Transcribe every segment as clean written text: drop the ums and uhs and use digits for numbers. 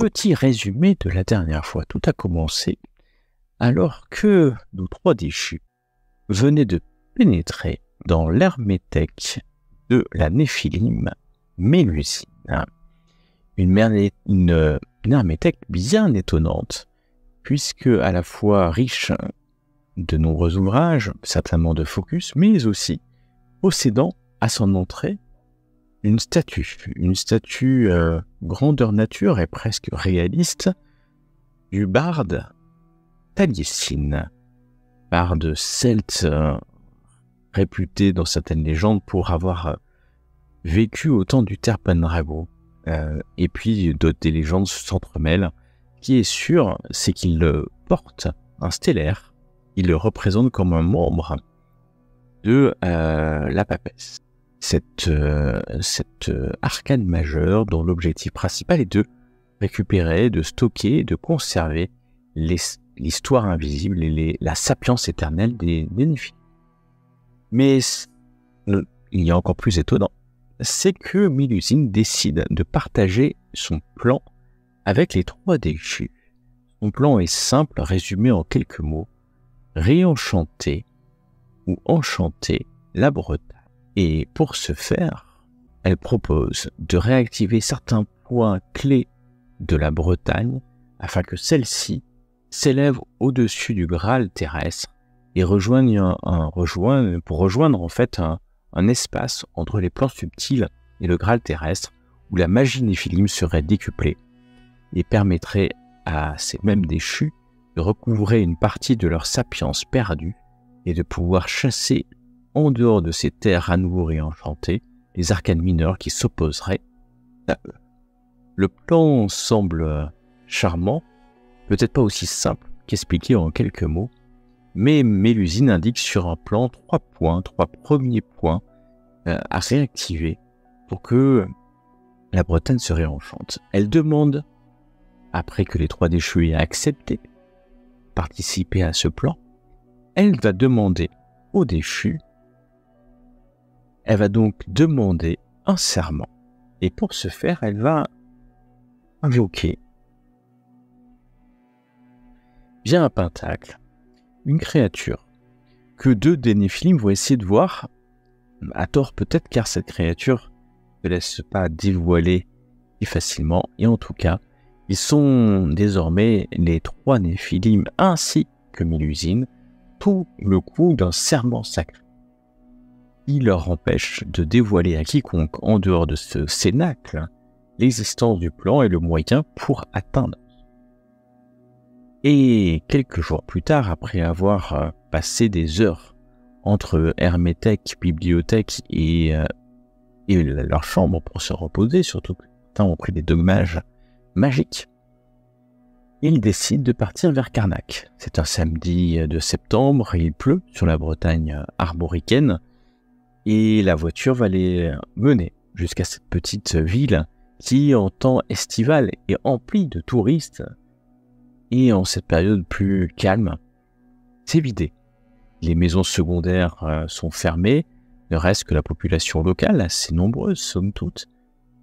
petit résumé de la dernière fois. Tout a commencé alors que nos trois déchus venaient de pénétrer dans l'hermétèque de la Néphilim Mélusine. Une hermétèque bien étonnante, puisque à la fois riche de nombreux ouvrages, certainement de Focus, mais aussi possédant à son entrée une statue grandeur nature et presque réaliste du barde Taliesin, barde celte réputé dans certaines légendes pour avoir vécu au temps du Terpendrago. Et puis des légendes s'entremêlent. Ce qui est sûr, c'est qu'il porte un stellaire. Il le représente comme un membre de la papesse. Cette arcane majeure dont l'objectif principal est de récupérer, de stocker, de conserver l'histoire invisible et la sapience éternelle des Néphilim. Mais il y a encore plus étonnant, c'est que Mélusine décide de partager son plan avec les trois déchus. Son plan est simple, résumé en quelques mots: réenchanter ou enchanter la Bretagne. Et pour ce faire, elle propose de réactiver certains points clés de la Bretagne afin que celle-ci s'élève au-dessus du Graal terrestre et pour rejoindre en fait un espace entre les plans subtils et le Graal terrestre où la magie Néphilim serait décuplée et permettrait à ces mêmes déchus de recouvrer une partie de leur sapience perdue et de pouvoir chasser en dehors de ces terres à nouveau réenchantées les arcanes mineurs qui s'opposeraient à eux. Le plan semble charmant, peut-être pas aussi simple qu'expliqué en quelques mots, mais Mélusine indique sur un plan trois premiers points à réactiver pour que la Bretagne se réenchante. Elle demande, après que les trois déchus aient accepté de participer à ce plan, elle va demander aux déchus, elle va donc demander un serment. Et pour ce faire, elle va invoquer, via un pentacle, une créature que deux des Néphilim vont essayer de voir, à tort peut-être, car cette créature ne laisse pas dévoiler si facilement. Et en tout cas, ils sont désormais les trois Néphilim ainsi que Mélusine, tout le coup d'un serment sacré qui leur empêche de dévoiler à quiconque en dehors de ce cénacle l'existence du plan et le moyen pour atteindre. Et quelques jours plus tard, après avoir passé des heures entre hermétèque, bibliothèque et leur chambre pour se reposer, surtout que certains ont pris des dommages magiques, ils décident de partir vers Carnac. C'est un samedi de septembre, il pleut sur la Bretagne armoricaine, et la voiture va les mener jusqu'à cette petite ville qui, en temps estival, est emplie de touristes, et en cette période plus calme, c'est vidé. Les maisons secondaires sont fermées, ne reste que la population locale, assez nombreuse somme toute,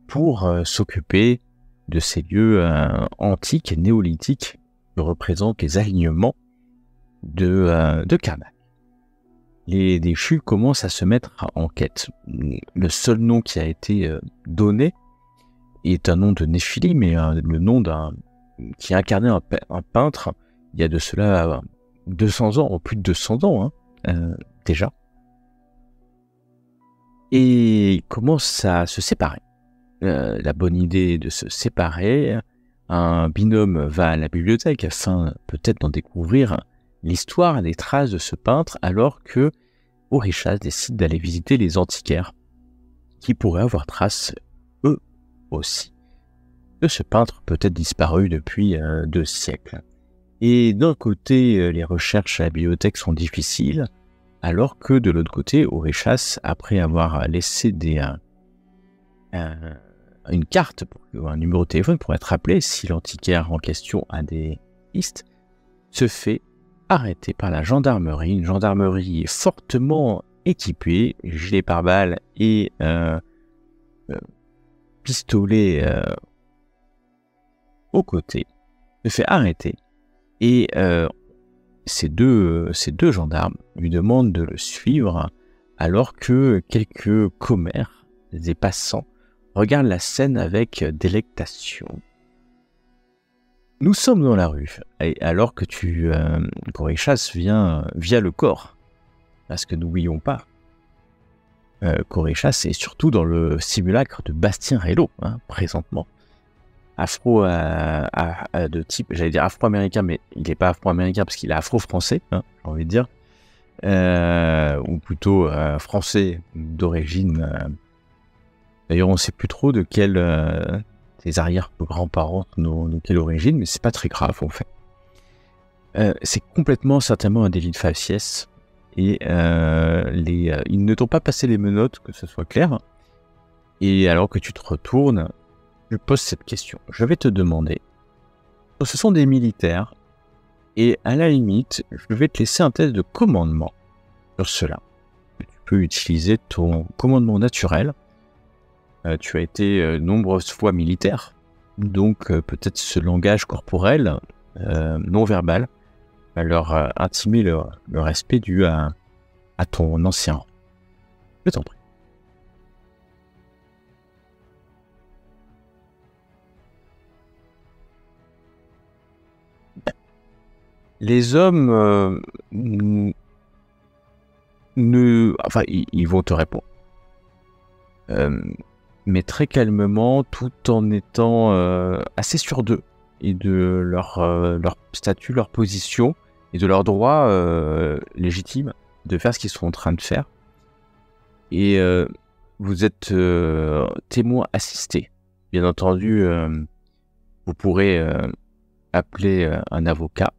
pour s'occuper de ces lieux antiques et néolithiques que représentent les alignements de Carnac. Les déchus commencent à se mettre en quête. Le seul nom qui a été donné est un nom de Néphilim, mais le nom qui incarnait un peintre il y a de cela 200 ans, plus de 200 ans déjà. Et ils commencent à se séparer. La bonne idée de se séparer, un binôme va à la bibliothèque afin peut-être d'en découvrir l'histoire et les traces de ce peintre, alors que Orichas décide d'aller visiter les antiquaires qui pourraient avoir trace, eux aussi, de ce peintre peut-être disparu depuis 2 siècles. Et d'un côté, les recherches à la bibliothèque sont difficiles, alors que de l'autre côté, Orichas, après avoir laissé une carte ou un numéro de téléphone pour être appelé si l'antiquaire en question a des pistes, se fait arrêter par la gendarmerie, une gendarmerie fortement équipée, gilet pare-balles et pistolet aux côtés, te fait arrêter et ces deux gendarmes lui demandent de le suivre alors que quelques commères, des passants, regardent la scène avec délectation. Nous sommes dans la rue, et alors que Coréchas vient via le corps, parce que n'oublions pas, Coréchas est surtout dans le simulacre de Bastien Reylo, présentement. De type, j'allais dire afro-américain, mais il n'est pas afro-américain parce qu'il est afro-français, j'ai envie de dire, ou plutôt français d'origine. D'ailleurs, on ne sait plus trop de des arrière-grands-parents de quelle origine, mais c'est pas très grave en fait. C'est complètement certainement un délit de faciès et ils ne t'ont pas passé les menottes, que ce soit clair. Et alors que tu te retournes, je pose cette question. Je vais te demander, ce sont des militaires et à la limite, je vais te laisser un test de commandement sur cela. Tu peux utiliser ton commandement naturel. Tu as été nombreuses fois militaire, donc peut-être ce langage corporel, non verbal, va leur intimer le respect dû à ton ancien rang. Je t'en prie. Les hommes ils vont te répondre. Mais très calmement, tout en étant assez sûrs d'eux et de leur statut, leur position et de leur droit légitime de faire ce qu'ils sont en train de faire. Et vous êtes témoin assisté. Bien entendu, vous pourrez appeler un avocat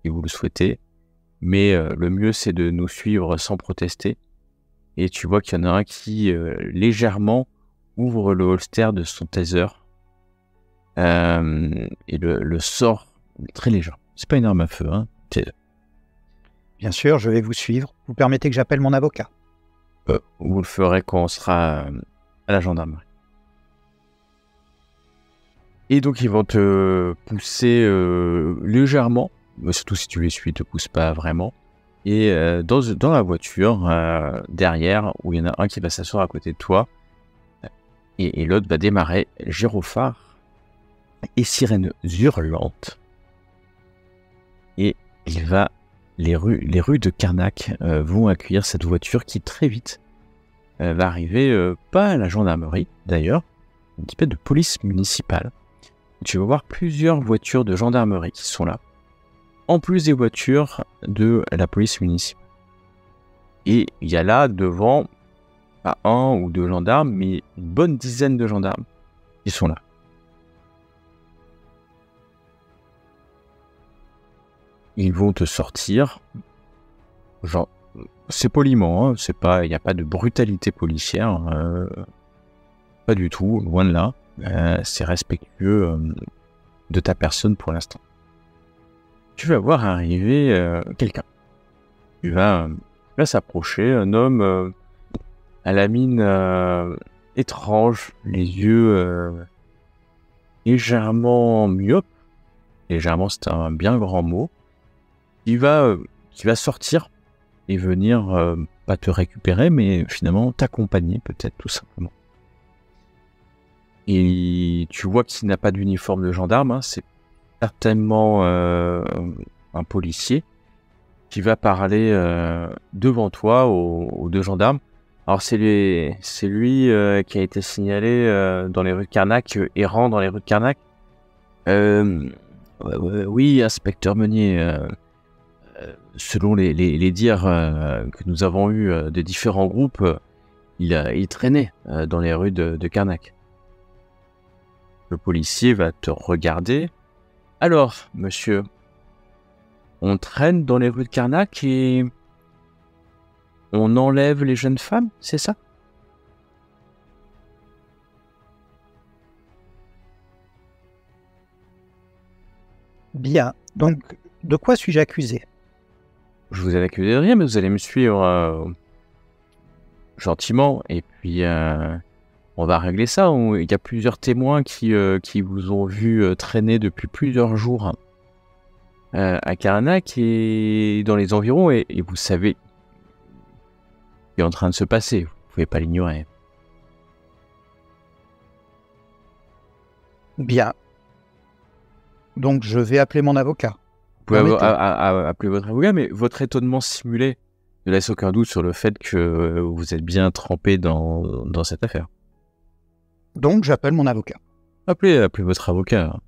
si vous le souhaitez, mais le mieux c'est de nous suivre sans protester. Et tu vois qu'il y en a un qui légèrement ouvre le holster de son taser et le sort très léger. C'est pas une arme à feu, Bien sûr, je vais vous suivre. Vous permettez que j'appelle mon avocat? Vous le ferez quand on sera à la gendarmerie. Et donc ils vont te pousser légèrement, surtout si tu les suis, ils te poussent pas vraiment. Et dans la voiture, derrière, où il y en a un qui va s'asseoir à côté de toi, et l'autre va démarrer, gyrophare et sirène hurlante. Et les rues de Karnak vont accueillir cette voiture qui très vite va arriver, pas à la gendarmerie d'ailleurs, un petit peu de police municipale. Tu vas voir plusieurs voitures de gendarmerie qui sont là, en plus des voitures de la police municipale. Et il y a là devant, pas un ou deux gendarmes, mais une bonne dizaine de gendarmes qui sont là. Ils vont te sortir, genre, c'est poliment, il n'y a pas de brutalité policière, pas du tout, loin de là. C'est respectueux de ta personne pour l'instant. Tu vas voir arriver quelqu'un. Tu vas s'approcher, un homme à la mine étrange, les yeux légèrement myopes. Légèrement, c'est un bien grand mot. Qui va sortir et venir pas te récupérer, mais finalement t'accompagner peut-être tout simplement. Et tu vois qu'il n'a pas d'uniforme de gendarme, c'est certainement un policier qui va parler devant toi aux deux gendarmes. Alors c'est lui qui a été signalé dans les rues de Karnak, errant dans les rues de Karnak. Oui, inspecteur Meunier, selon les dires que nous avons eus de différents groupes, il traînait dans les rues de Karnak. Le policier va te regarder. Alors, monsieur, on traîne dans les rues de Karnak et on enlève les jeunes femmes, c'est ça? Bien. Donc, de quoi suis-je accusé? Je vous ai accusé de rien, mais vous allez me suivre gentiment et puis on va régler ça. Il y a plusieurs témoins qui vous ont vu traîner depuis plusieurs jours à Karnak et dans les environs, et vous savez ce qui est en train de se passer. Vous pouvez pas l'ignorer. Bien. Donc, je vais appeler mon avocat. Vous pouvez appeler votre avocat, mais votre étonnement simulé ne laisse aucun doute sur le fait que vous êtes bien trempé dans cette affaire. Donc, j'appelle mon avocat. Appelez votre avocat.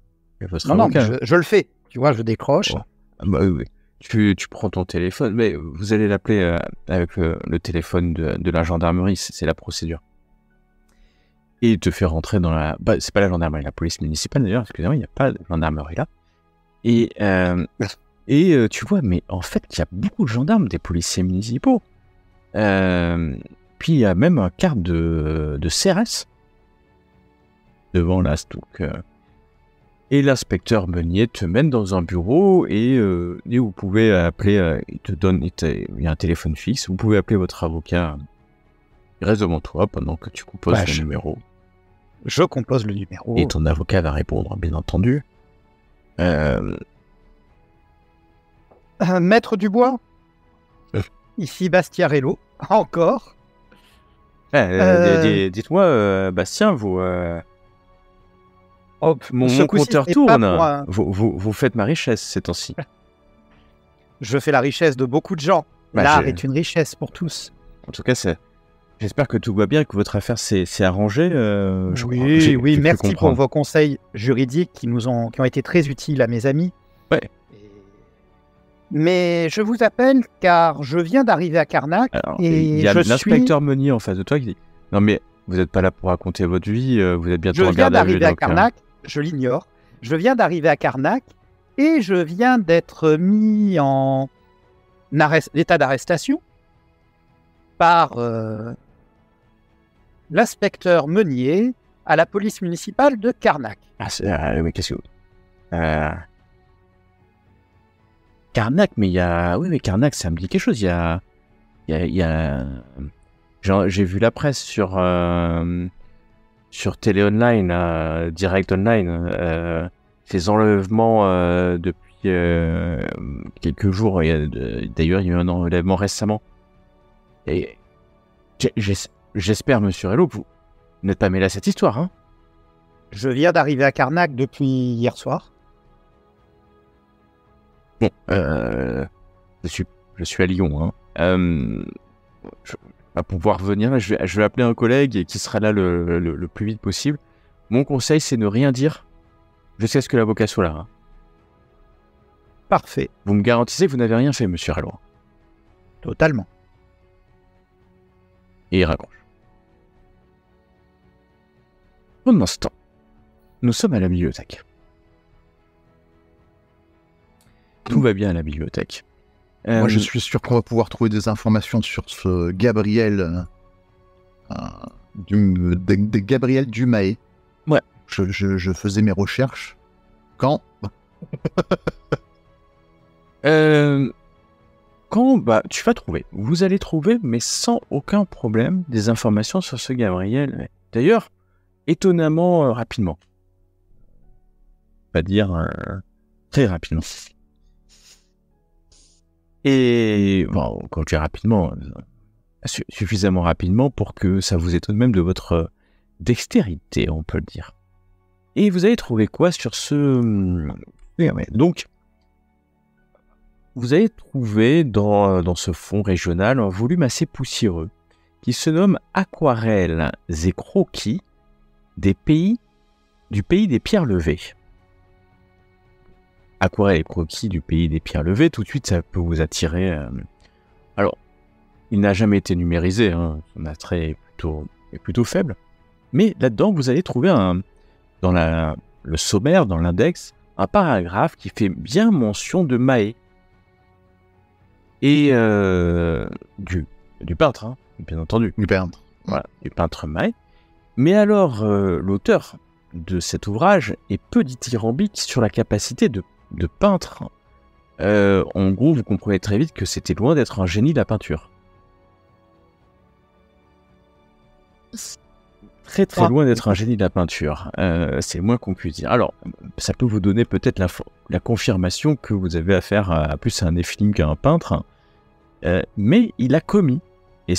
Non, je le fais. Tu vois, je décroche. Oh. Bah oui. Tu prends ton téléphone, mais vous allez l'appeler avec le téléphone de la gendarmerie, c'est la procédure. Et il te fait rentrer dans la... Bah, c'est pas la gendarmerie, la police municipale d'ailleurs, excusez-moi, il n'y a pas de gendarmerie là. Et tu vois, mais en fait, il y a beaucoup de gendarmes, des policiers municipaux. Puis il y a même un quart de CRS devant là, donc... Et l'inspecteur Meunier te mène dans un bureau et vous pouvez appeler, il y a un téléphone fixe, vous pouvez appeler votre avocat. Il reste devant toi pendant que tu composes le numéro. Je compose le numéro. Et ton avocat va répondre, bien entendu. Maître Dubois, ici Bastiarello, encore. Dites-moi, Bastien, vous... mon compteur tourne. Vous faites ma richesse ces temps-ci. Je fais la richesse de beaucoup de gens. L'art est une richesse pour tous. En tout cas, j'espère que tout va bien, que votre affaire s'est arrangée. Oui, merci pour vos conseils juridiques qui ont été très utiles à mes amis. Ouais. Mais je vous appelle car je viens d'arriver à Karnak. Il y a l'inspecteur Meunier en face de toi qui dit « Non mais vous n'êtes pas là pour raconter votre vie, vous êtes bientôt en garde à vue. » Je viens d'arriver à Karnak, je l'ignore. Je viens d'arriver à Karnak et je viens d'être mis en état d'arrestation par l'inspecteur Meunier à la police municipale de Karnak. Mais qu'est-ce que... Karnak, mais il y a... Oui, mais Karnak, ça me dit quelque chose. J'ai vu la presse sur Télé Online, Direct Online, ces enlèvements depuis quelques jours. D'ailleurs, il y a eu un enlèvement récemment. Et j'espère, monsieur Rello, que vous n'êtes pas mêlé à cette histoire, hein? Je viens d'arriver à Karnak depuis hier soir. Bon, je suis à Lyon, hein. Je vais pouvoir venir là, je vais appeler un collègue qui sera là le plus vite possible. Mon conseil, c'est ne rien dire jusqu'à ce que l'avocat soit là, hein. Parfait. Vous me garantissez que vous n'avez rien fait, monsieur Rello? Totalement. Et il raccroche. Pendant ce temps, nous sommes à la bibliothèque. Tout va bien à la bibliothèque. Moi, je suis sûr qu'on va pouvoir trouver des informations sur ce Gabriel, Gabriel Dumaé. Ouais. Je faisais mes recherches. Quand Bah, tu vas trouver. Vous allez trouver, mais sans aucun problème, des informations sur ce Gabriel. D'ailleurs, étonnamment rapidement. Pas dire très rapidement. Et bon, quand je dis rapidement, suffisamment rapidement pour que ça vous étonne même de votre dextérité, on peut le dire. Et vous allez trouver quoi sur ce... Donc, vous allez trouver dans ce fonds régional un volume assez poussiéreux qui se nomme Aquarelles et croquis du pays des pierres levées. Aquarelles et croquis du pays des pierres levées, tout de suite ça peut vous attirer. Alors, il n'a jamais été numérisé, hein, son attrait est plutôt faible, mais là-dedans vous allez trouver dans le sommaire, dans l'index, un paragraphe qui fait bien mention de Mahé et du peintre, hein, bien entendu. Du peintre. Voilà, du peintre Mahé. Mais alors, l'auteur de cet ouvrage est peu dithyrambique sur la capacité de peintre. En gros, vous comprenez très vite que c'était loin d'être un génie de la peinture. très très loin d'être un génie de la peinture. C'est le moins qu'on puisse dire. Alors, ça peut vous donner peut-être la confirmation que vous avez affaire à plus à un Nephilim qu'à un peintre. Mais il a commis, et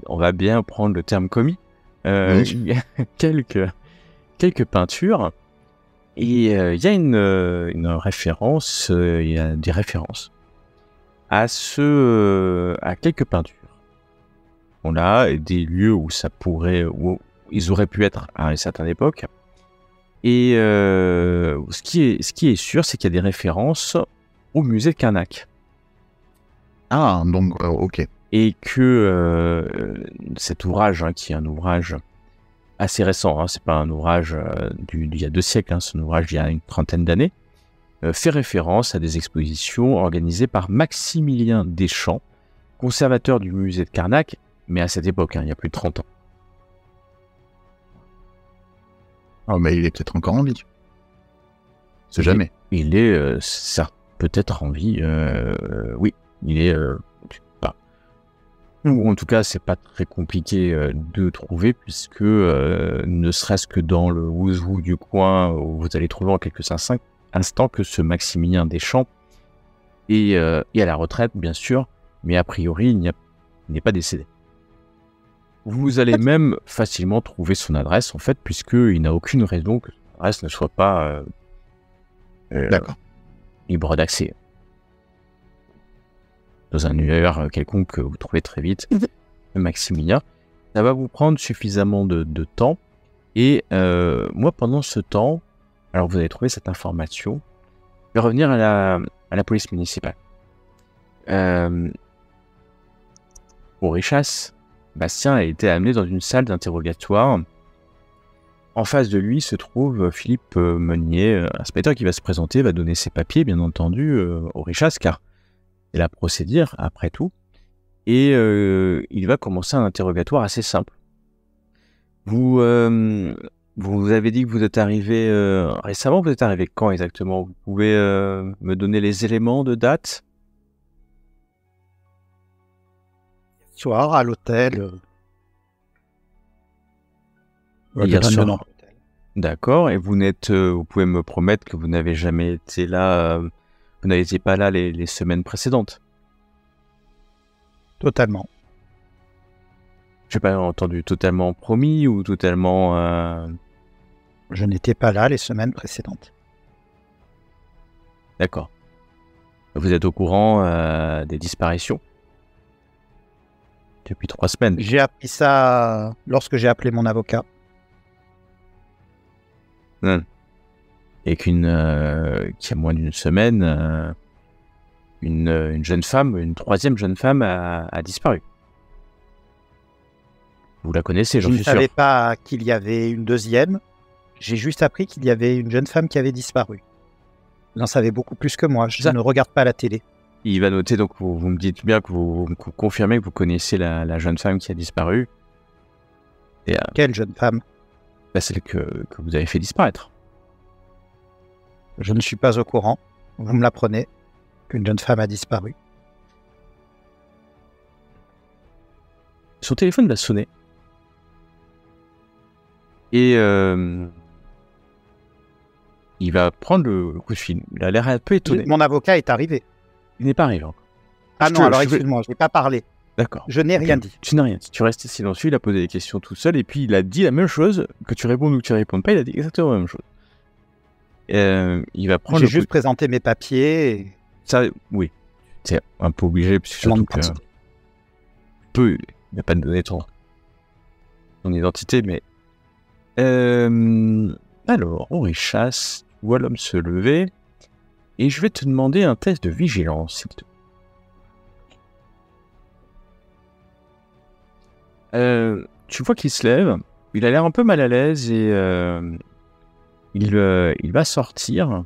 on va bien prendre le terme commis, il y a quelques peintures. Et il y a une référence, il y a des références à quelques peintures. On a des lieux où où ils auraient pu être à une certaine époque. Et ce qui est sûr, c'est qu'il y a des références au musée de Karnak. Ah, donc, ok. Et que cet ouvrage, qui est un ouvrage assez récent, c'est pas un ouvrage d'il y a 2 siècles, c'est un ouvrage d'il y a une trentaine d'années, fait référence à des expositions organisées par Maximilien Deschamps, conservateur du musée de Karnak, mais à cette époque, il y a plus de 30 ans. Ah, mais il est peut-être encore en vie. C'est jamais. Il est peut-être en vie, oui, il est ou en tout cas, c'est pas très compliqué de trouver, puisque ne serait-ce que dans le Who's Who du coin, où vous allez trouver en quelques instants que ce Maximilien Deschamps est à la retraite, bien sûr, mais a priori, il n'est pas décédé. Vous allez même facilement trouver son adresse, en fait, puisqu'il n'a aucune raison que son adresse ne soit pas libre d'accès. Dans un UR quelconque que vous trouvez très vite, Maximilien, ça va vous prendre suffisamment de temps. Et moi, pendant ce temps, alors vous allez trouver cette information, je vais revenir à la police municipale. Pour Richas, Bastien a été amené dans une salle d'interrogatoire. En face de lui se trouve Philippe Meunier, inspecteur qui va se présenter, va donner ses papiers, bien entendu, au Richas, car c'est la procédure, après tout. Et il va commencer un interrogatoire assez simple. Vous avez dit que vous êtes arrivé récemment, vous êtes arrivé quand exactement? Vous pouvez me donner les éléments de date? Soir à l'hôtel. Hier soir. D'accord. Et vous pouvez me promettre que vous n'avez jamais été là, vous n'étiez pas là les semaines précédentes? Totalement. J'ai pas entendu totalement promis ou totalement. Je n'étais pas là les semaines précédentes. D'accord. Vous êtes au courant des disparitions depuis 3 semaines? J'ai appris ça lorsque j'ai appelé mon avocat. Et qu'il y a moins d'une semaine, une jeune femme, une 3e jeune femme a disparu. Vous la connaissez, j'en suis sûr. Je ne savais pas qu'il y avait une 2e. J'ai juste appris qu'il y avait une jeune femme qui avait disparu. Vous en savez beaucoup plus que moi. Je ne regarde pas la télé. Il va noter, donc vous me dites bien que vous confirmez que vous connaissez la jeune femme qui a disparu. Et, quelle jeune femme? Celle que vous avez fait disparaître. Je ne suis pas au courant. Vous me l'apprenez qu'une jeune femme a disparu. Son téléphone va sonner. Et il va prendre le coup de fil. Il a l'air un peu étonné. Mon avocat est arrivé. Il n'est pas arrivé encore. Ah non, alors excuse-moi, je n'ai pas parlé. D'accord. Je n'ai rien dit. Tu n'as rien dit. Tu restais silencieux, il a posé des questions tout seul, et puis il a dit la même chose, que tu répondes ou que tu répondes pas, il a dit exactement la même chose. Il va prendre. J'ai juste présenté mes papiers. Et... Ça, oui. C'est un peu obligé, puisque surtout que. Il n'a pas donné ton identité, mais. Alors, on rechasse, tu vois l'homme se lever, et je vais te demander un test de vigilance, s'il te plaît. Tu vois qu'il se lève, il a l'air un peu mal à l'aise et il va sortir.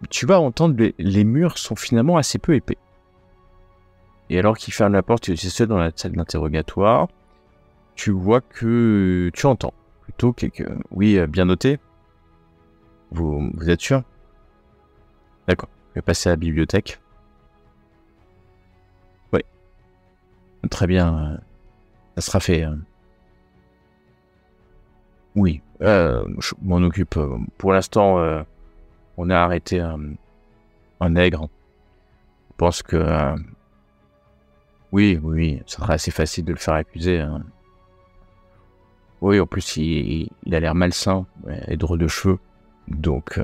Tu vas entendre les murs sont finalement assez peu épais. Et alors qu'il ferme la porte, tu es seul dans la salle d'interrogatoire. Tu vois que tu entends plutôt oui, bien noté. Vous êtes sûr? D'accord. Je vais passer à la bibliothèque. Très bien, ça sera fait. Oui, je m'en occupe. Pour l'instant, on a arrêté un nègre. Je pense que oui, ça sera assez facile de le faire accuser. Hein. Oui, en plus, il a l'air malsain et drôle de cheveux. Donc,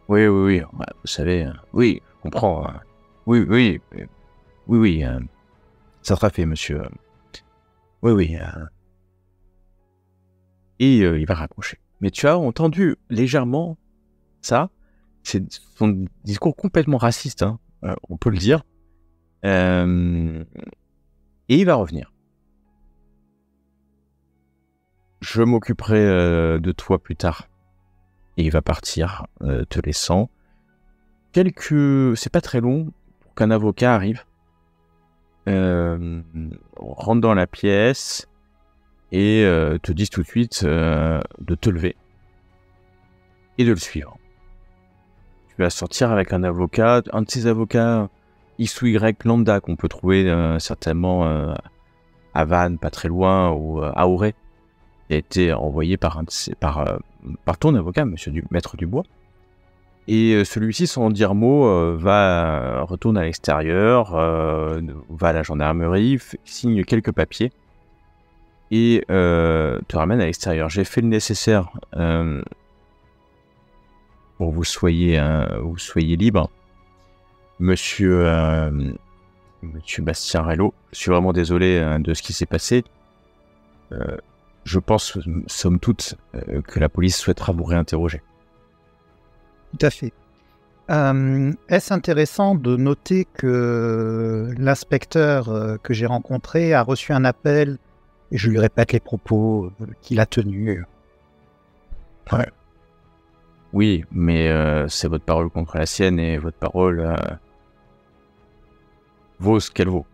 oui, ouais, vous savez, oui, je comprends. Oui, ça sera fait, monsieur. Oui. Et il va raccrocher. Mais tu as entendu légèrement ça. C'est son discours complètement raciste, hein, on peut le dire. Et il va revenir. Je m'occuperai de toi plus tard. Et il va partir, te laissant. C'est pas très long pour qu'un avocat arrive. On rentre dans la pièce et te dise tout de suite de te lever et de le suivre. Tu vas sortir avec un avocat, un de ces avocats X ou Y lambda qu'on peut trouver certainement à Vannes, pas très loin, ou à Auray, qui a été envoyé par ton avocat, Maître Dubois. Et celui-ci, sans dire mot, retourne à l'extérieur, va à la gendarmerie, signe quelques papiers et te ramène à l'extérieur. J'ai fait le nécessaire pour que vous soyez libre. Monsieur Bastien Rellot, je suis vraiment désolé de ce qui s'est passé. Je pense, somme toute, que la police souhaitera vous réinterroger. Tout à fait. Est-ce intéressant de noter que l'inspecteur que j'ai rencontré a reçu un appel, et je lui répète les propos qu'il a tenus. Ouais. Oui, mais c'est votre parole contre la sienne, et votre parole vaut ce qu'elle vaut.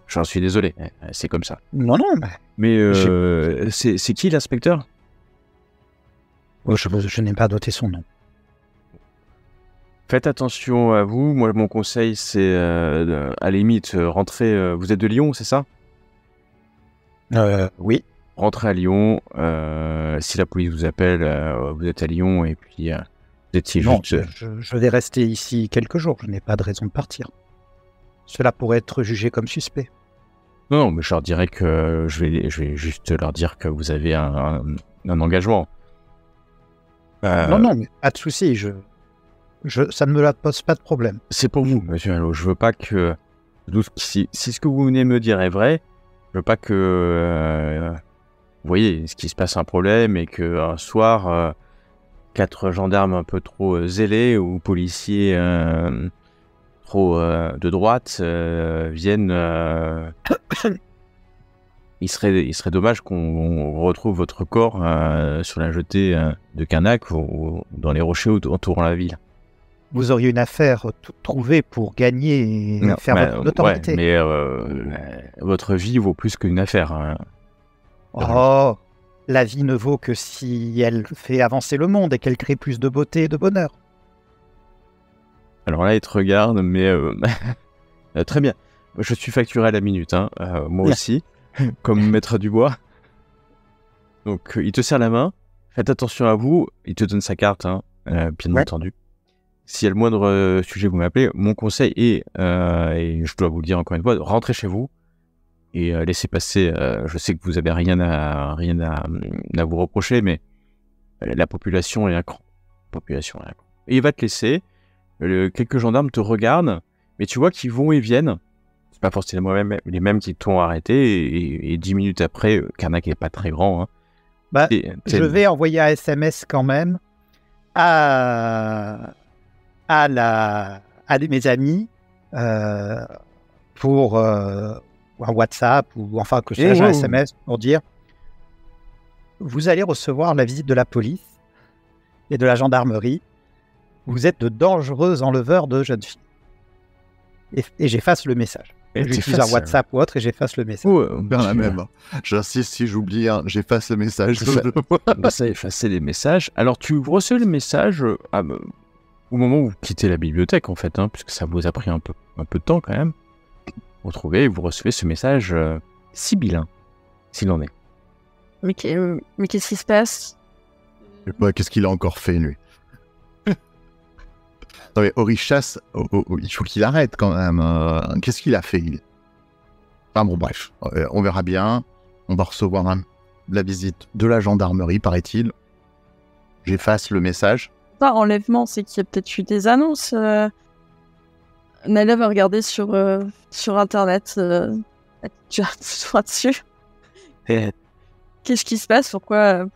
J'en suis désolé, c'est comme ça. Non, mais c'est qui l'inspecteur ? Je n'ai pas noté son nom. Faites attention à vous. Moi, mon conseil, c'est à la limite, rentrer. Vous êtes de Lyon, c'est ça ? Oui. Rentrez à Lyon. Si la police vous appelle, vous êtes à Lyon et puis vous étiez juste. Je vais rester ici quelques jours. Je n'ai pas de raison de partir. Cela pourrait être jugé comme suspect. Non, mais je leur dirais que je vais juste leur dire que vous avez un engagement. Non, mais pas de souci. Ça ne me pose pas de problème. C'est pour vous, monsieur Rellot. Je veux pas que... Si ce que vous venez de me dire est vrai, je veux pas que... vous voyez, ce qui se passe un problème et qu'un soir, 4 gendarmes un peu trop zélés ou policiers trop de droite viennent... Il serait dommage qu'on retrouve votre corps sur la jetée de Carnac ou dans les rochers entourant la ville. Vous auriez une affaire toute trouvée pour gagner et faire votre notoriété. Ouais, mais votre vie vaut plus qu'une affaire. Hein. Oh, la vie ne vaut que si elle fait avancer le monde et qu'elle crée plus de beauté et de bonheur. Alors là, il te regarde, mais très bien. Je suis facturé à la minute, hein. Moi aussi. Comme Maître Dubois. Donc, il te serre la main. Faites attention à vous. Il te donne sa carte, hein, bien entendu. S'il y a le moindre sujet, vous m'appelez. Mon conseil est, et je dois vous le dire encore une fois, rentrez chez vous et laissez passer. Je sais que vous avez rien à vous reprocher, mais la population est un cran. Et il va te laisser. Quelques gendarmes te regardent, mais tu vois qu'ils vont et viennent. C'est pas forcément les mêmes qui t'ont arrêté, et 10 minutes après, Carnac n'est pas très grand. Hein. Je vais envoyer un SMS quand même à mes amis pour un WhatsApp ou enfin que sais-je, un SMS pour dire vous allez recevoir la visite de la police et de la gendarmerie. Vous êtes de dangereux enleveurs de jeunes filles. Et j'efface le message. J'utilise un WhatsApp ou autre et j'efface le message. Bien la même. J'insiste, si j'oublie un, j'efface le message. Ça, effacer les messages. Alors, tu reçois le message au moment où vous quittez la bibliothèque, en fait, hein, puisque ça vous a pris un peu de temps, quand même. vous retrouvez et vous recevez ce message sibyllin, s'il en est. Mais qu'est-ce qui se passe? Je sais pas, qu'est-ce qu'il a encore fait, lui? Non mais Orishas, il faut qu'il arrête quand même. Qu'est-ce qu'il a fait? Enfin bon, bref, on verra bien. On va recevoir la visite de la gendarmerie, paraît-il. J'efface le message. Pas enlèvement, c'est qu'il y a peut-être eu des annonces. Naila va regarder sur Internet. Tu as besoin dessus. Qu'est-ce qui se passe? Pourquoi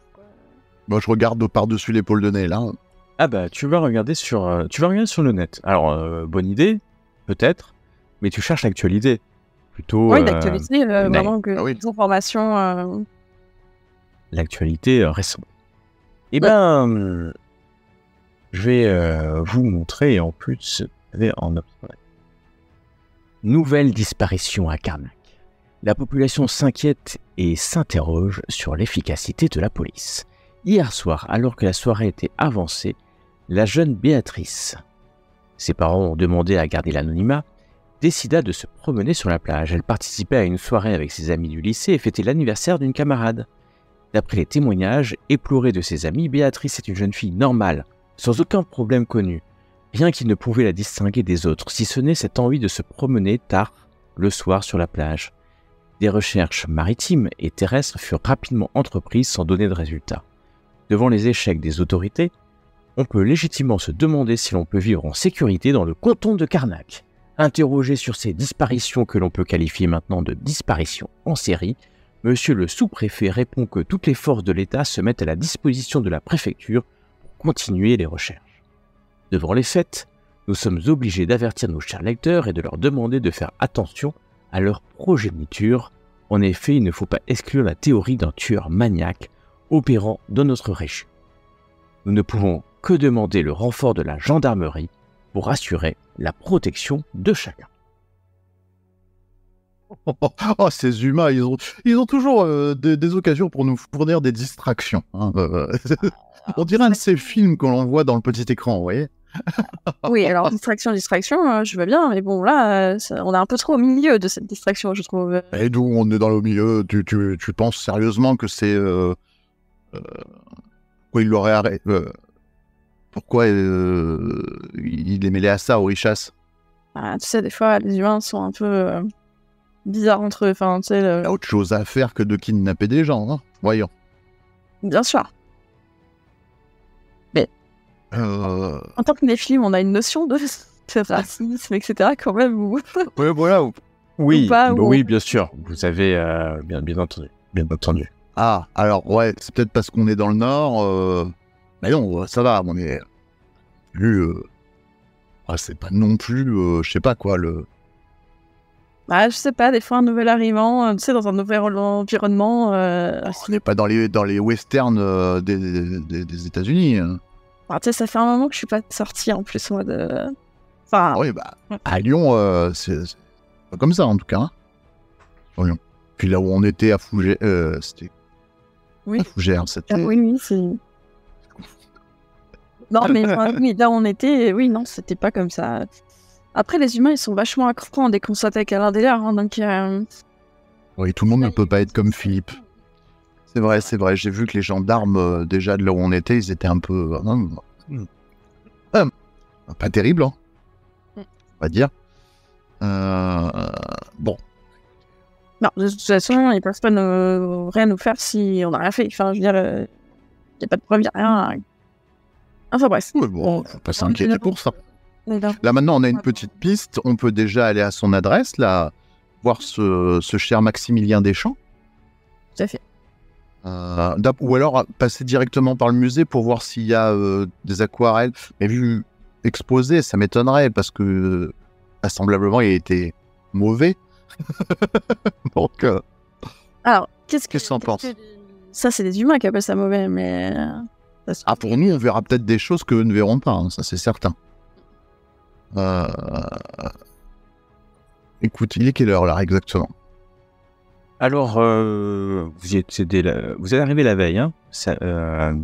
Moi, je regarde par-dessus l'épaule de Naila. Ah bah, tu vas regarder sur le net. Alors, bonne idée, peut-être, mais tu cherches l'actualité. Plutôt... Oui, l'actualité, vraiment que oui. des informations... L'actualité récente. Eh ben, je vais vous montrer, et en plus, en nouvelle disparition à Karnak. La population s'inquiète et s'interroge sur l'efficacité de la police. Hier soir, alors que la soirée était avancée, la jeune Béatrice, ses parents ont demandé à garder l'anonymat, décida de se promener sur la plage. Elle participait à une soirée avec ses amis du lycée et fêtait l'anniversaire d'une camarade. D'après les témoignages éplorés de ses amis, Béatrice est une jeune fille normale, sans aucun problème connu. Rien qui ne pouvait la distinguer des autres, si ce n'est cette envie de se promener tard le soir sur la plage. Des recherches maritimes et terrestres furent rapidement entreprises sans donner de résultats. Devant les échecs des autorités, on peut légitimement se demander si l'on peut vivre en sécurité dans le canton de Karnak. Interrogé sur ces disparitions que l'on peut qualifier maintenant de disparitions en série, Monsieur le sous-préfet répond que toutes les forces de l'État se mettent à la disposition de la préfecture pour continuer les recherches. Devant les faits, nous sommes obligés d'avertir nos chers lecteurs et de leur demander de faire attention à leur progéniture. En effet, il ne faut pas exclure la théorie d'un tueur maniaque opérant dans notre région. Nous ne pouvons que demander le renfort de la gendarmerie pour assurer la protection de chacun. Oh, ces humains, ils ont toujours des occasions pour nous fournir des distractions. Hein. On dirait un de ces films que l'on voit dans le petit écran, vous voyez? Oui, alors distraction, je veux bien, mais bon, là, on est un peu trop au milieu de cette distraction, je trouve. Et d'où on est dans le milieu? Tu penses sérieusement que c'est... pourquoi il l'aurait arrêté? Pourquoi il est mêlé à ça, Orishas? Tu sais, des fois, les humains sont un peu bizarres entre eux. Enfin, tu sais, Il y a autre chose à faire que de kidnapper des gens, hein. Voyons. Bien sûr. Mais en tant que Néphilim, on a une notion de racisme, etc. quand même. Ou... Oui, voilà. Oui, ou pas, oui, bien sûr. Vous avez bien entendu. Bien entendu. Ah, alors, ouais, c'est peut-être parce qu'on est dans le Nord. Mais non, ça va, on est plus... c'est pas non plus, je sais pas quoi, le... je sais pas, des fois un nouvel arrivant, tu sais, dans un nouvel environnement... on n'est pas dans les westerns des États-Unis. Hein. Tu sais, ça fait un moment que je suis pas sortie, en plus, moi, de... Enfin... Oui, à Lyon, c'est pas comme ça, en tout cas. Hein. Voyons. Puis là où on était à Fougères, c'était... Oui. À Fougères, c'était... Oui, c'est... Non, mais oui, là où on était, oui, non, c'était pas comme ça. Après, les humains, ils sont vachement accrochants dès qu'on s'attaque à l'un des leurs, hein, donc... Oui, tout le monde ne peut pas être comme Philippe. C'est vrai, j'ai vu que les gendarmes, déjà de là où on était, ils étaient un peu... pas terrible, hein, on va dire. Bon. Non, de toute façon, ils peuvent pas rien nous faire si on n'a rien fait. Enfin, je veux dire, il n'y a pas de preuve, il n'y a rien... Enfin bref. Oui, bon, faut pas s'inquiéter pour ça. Là maintenant, on a une petite piste. On peut déjà aller à son adresse, là, voir ce cher Maximilien Deschamps. Tout à fait. Ou alors passer directement par le musée pour voir s'il y a des aquarelles. Mais vu exposé, ça m'étonnerait parce que vraisemblablement, il était mauvais. Donc, alors, qu'est-ce que t'en penses? Ça, c'est des humains qui appellent ça mauvais, mais... pour nous, on verra peut-être des choses qu'eux ne verront pas, hein, ça c'est certain. Écoute, il est quelle heure là exactement? Alors, vous êtes arrivé la veille, hein,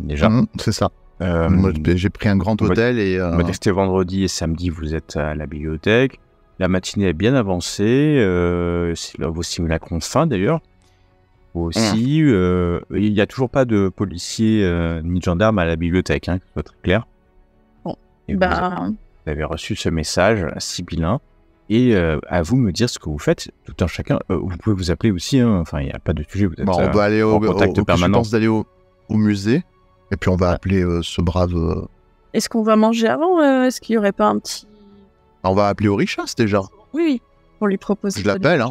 déjà. C'est ça. Moi, j'ai pris un grand hôtel et... C'était vendredi et samedi, vous êtes à la bibliothèque. La matinée est bien avancée. Vos simulacres ont fin d'ailleurs. Aussi, il n'y a toujours pas de policiers ni de gendarmes à la bibliothèque, que ce soit très clair. Bon, et vous avez reçu ce message sibyllin. Et à vous me dire ce que vous faites, tout un chacun. Vous pouvez vous appeler aussi, enfin, il n'y a pas de sujet, vous êtes on va aller en contact permanent. Je pense d'aller au musée, et puis on va appeler ce brave... Est-ce qu'on va manger avant Est-ce qu'il n'y aurait pas un petit... On va appeler Orichas, déjà. Oui, pour lui proposer... Je l'appelle,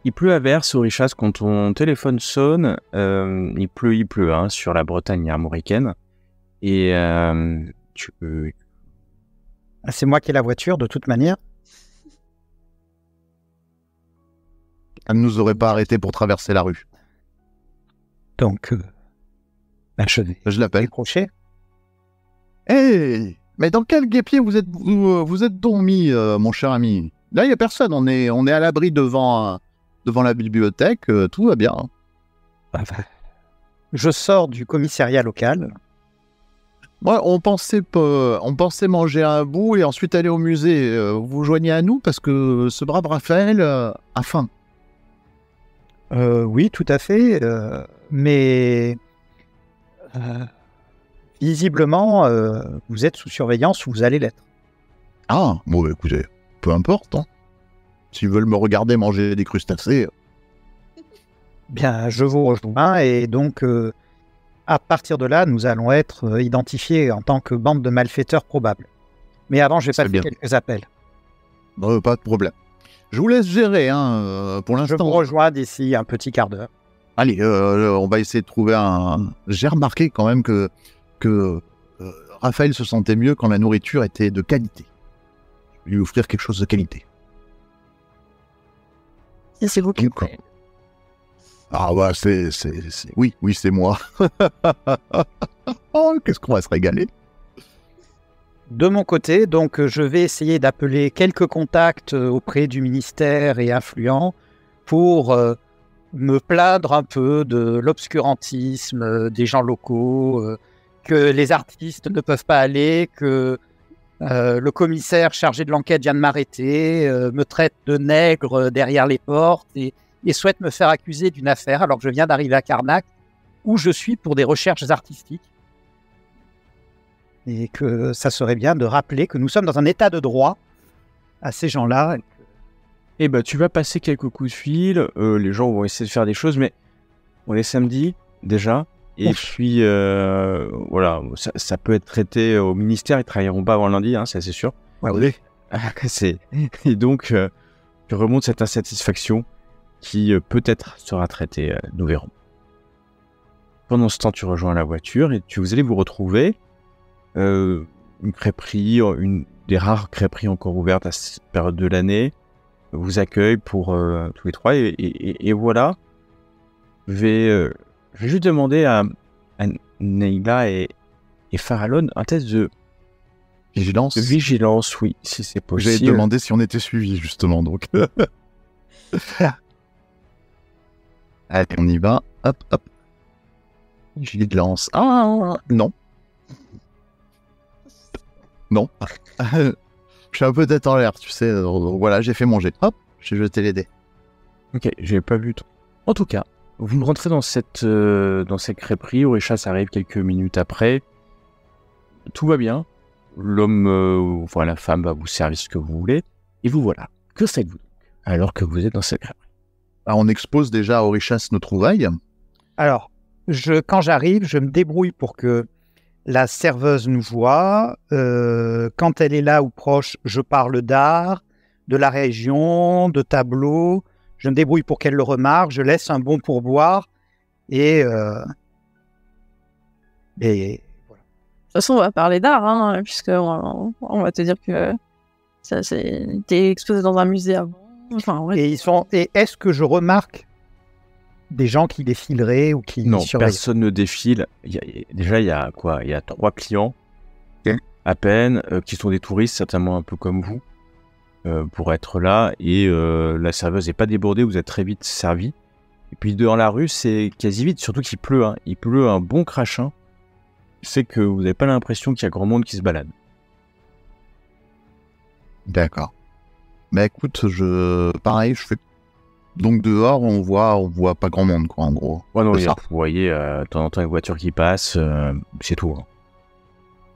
Il pleut à verse, Orichas, quand ton téléphone sonne, il pleut, sur la Bretagne armoricaine, et tu peux... C'est moi qui ai la voiture, de toute manière. Elle ne nous aurait pas arrêté pour traverser la rue. Donc, je l'appelle. Décroché. Hé, mais dans quel guêpier vous êtes donc mis, mon cher ami? Là, il n'y a personne. On est à l'abri devant la bibliothèque. Tout va bien. Je sors du commissariat local. Ouais, on pensait manger un bout et ensuite aller au musée. Vous vous joignez à nous parce que ce brave Raphaël a faim. Oui, tout à fait. Mais visiblement, vous êtes sous surveillance ou vous allez l'être. Ah, bon, bah, écoutez, peu importe. S'ils veulent me regarder manger des crustacés. Bien, je vous rejoins et donc... à partir de là, nous allons être identifiés en tant que bande de malfaiteurs probables. Mais avant, je vais passer quelques appels. Pas de problème. Je vous laisse gérer, pour l'instant. Je vous rejoins d'ici un petit quart d'heure. Allez, on va essayer de trouver un... J'ai remarqué quand même que Raphaël se sentait mieux quand la nourriture était de qualité. Je vais lui offrir quelque chose de qualité. Et c'est vous qui... Ah bah oui, c'est moi. Oh, qu'est-ce qu'on va se régaler. De mon côté, donc, je vais essayer d'appeler quelques contacts auprès du ministère et influents pour me plaindre un peu de l'obscurantisme des gens locaux, que les artistes ne peuvent pas aller, que le commissaire chargé de l'enquête vient de m'arrêter, me traite de nègre derrière les portes et souhaite me faire accuser d'une affaire alors que je viens d'arriver à Carnac, où je suis pour des recherches artistiques. Et que ça serait bien de rappeler que nous sommes dans un état de droit à ces gens-là. Eh ben, tu vas passer quelques coups de fil, les gens vont essayer de faire des choses, mais on est samedi, déjà, et puis, voilà, ça peut être traité au ministère, ils ne travailleront pas avant lundi, ça c'est sûr. Ouais, oui. Et donc, tu remontes cette insatisfaction qui peut-être sera traitée, nous verrons. Pendant ce temps, tu rejoins la voiture et vous allez vous retrouver une crêperie, une des rares crêperies encore ouvertes à cette période de l'année, vous accueille pour tous les trois et voilà. Je vais juste demander à Neila et Farallon un test de vigilance. Vigilance, oui, si c'est possible. J'ai demandé si on était suivi justement, donc. Allez, on y va. Hop, hop. Vigilance. Ah, non. Non. Je suis un peu tête en l'air, tu sais. Donc voilà, j'ai fait mon jet. Hop, j'ai jeté les dés. Ok, j'ai pas vu. En tout cas, vous rentrez dans cette crêperie. Orichas arrive quelques minutes après. Tout va bien. L'homme, enfin la femme va vous servir ce que vous voulez. Et vous voilà. Que faites-vous alors que vous êtes dans cette crêperie? On expose déjà à Orichas nos trouvailles. Alors, quand j'arrive, je me débrouille pour que la serveuse nous voit. Quand elle est là ou proche, je parle d'art, de la région, de tableaux. Je me débrouille pour qu'elle le remarque. Je laisse un bon pourboire. Et voilà. De toute façon, on va parler d'art, puisqu'on va te dire que ça t'es exposé dans un musée avant. Enfin, ouais. Et est-ce que je remarque des gens qui défileraient ou qui non, surveillent? Personne ne défile. Déjà, il y a 3 clients, à peine, qui sont des touristes, certainement un peu comme vous, pour être là. Et la serveuse n'est pas débordée, vous êtes très vite servi. Et puis dans la rue, c'est quasi vide, surtout qu'il pleut. Il pleut un bon crachin. C'est que vous n'avez pas l'impression qu'il y a grand monde qui se balade. D'accord. Mais écoute, pareil, je fais... Donc dehors, on voit pas grand monde, quoi, en gros. Ouais, non, C'est ça. vous voyez, de temps en temps, une voiture qui passe, c'est tout. Hein.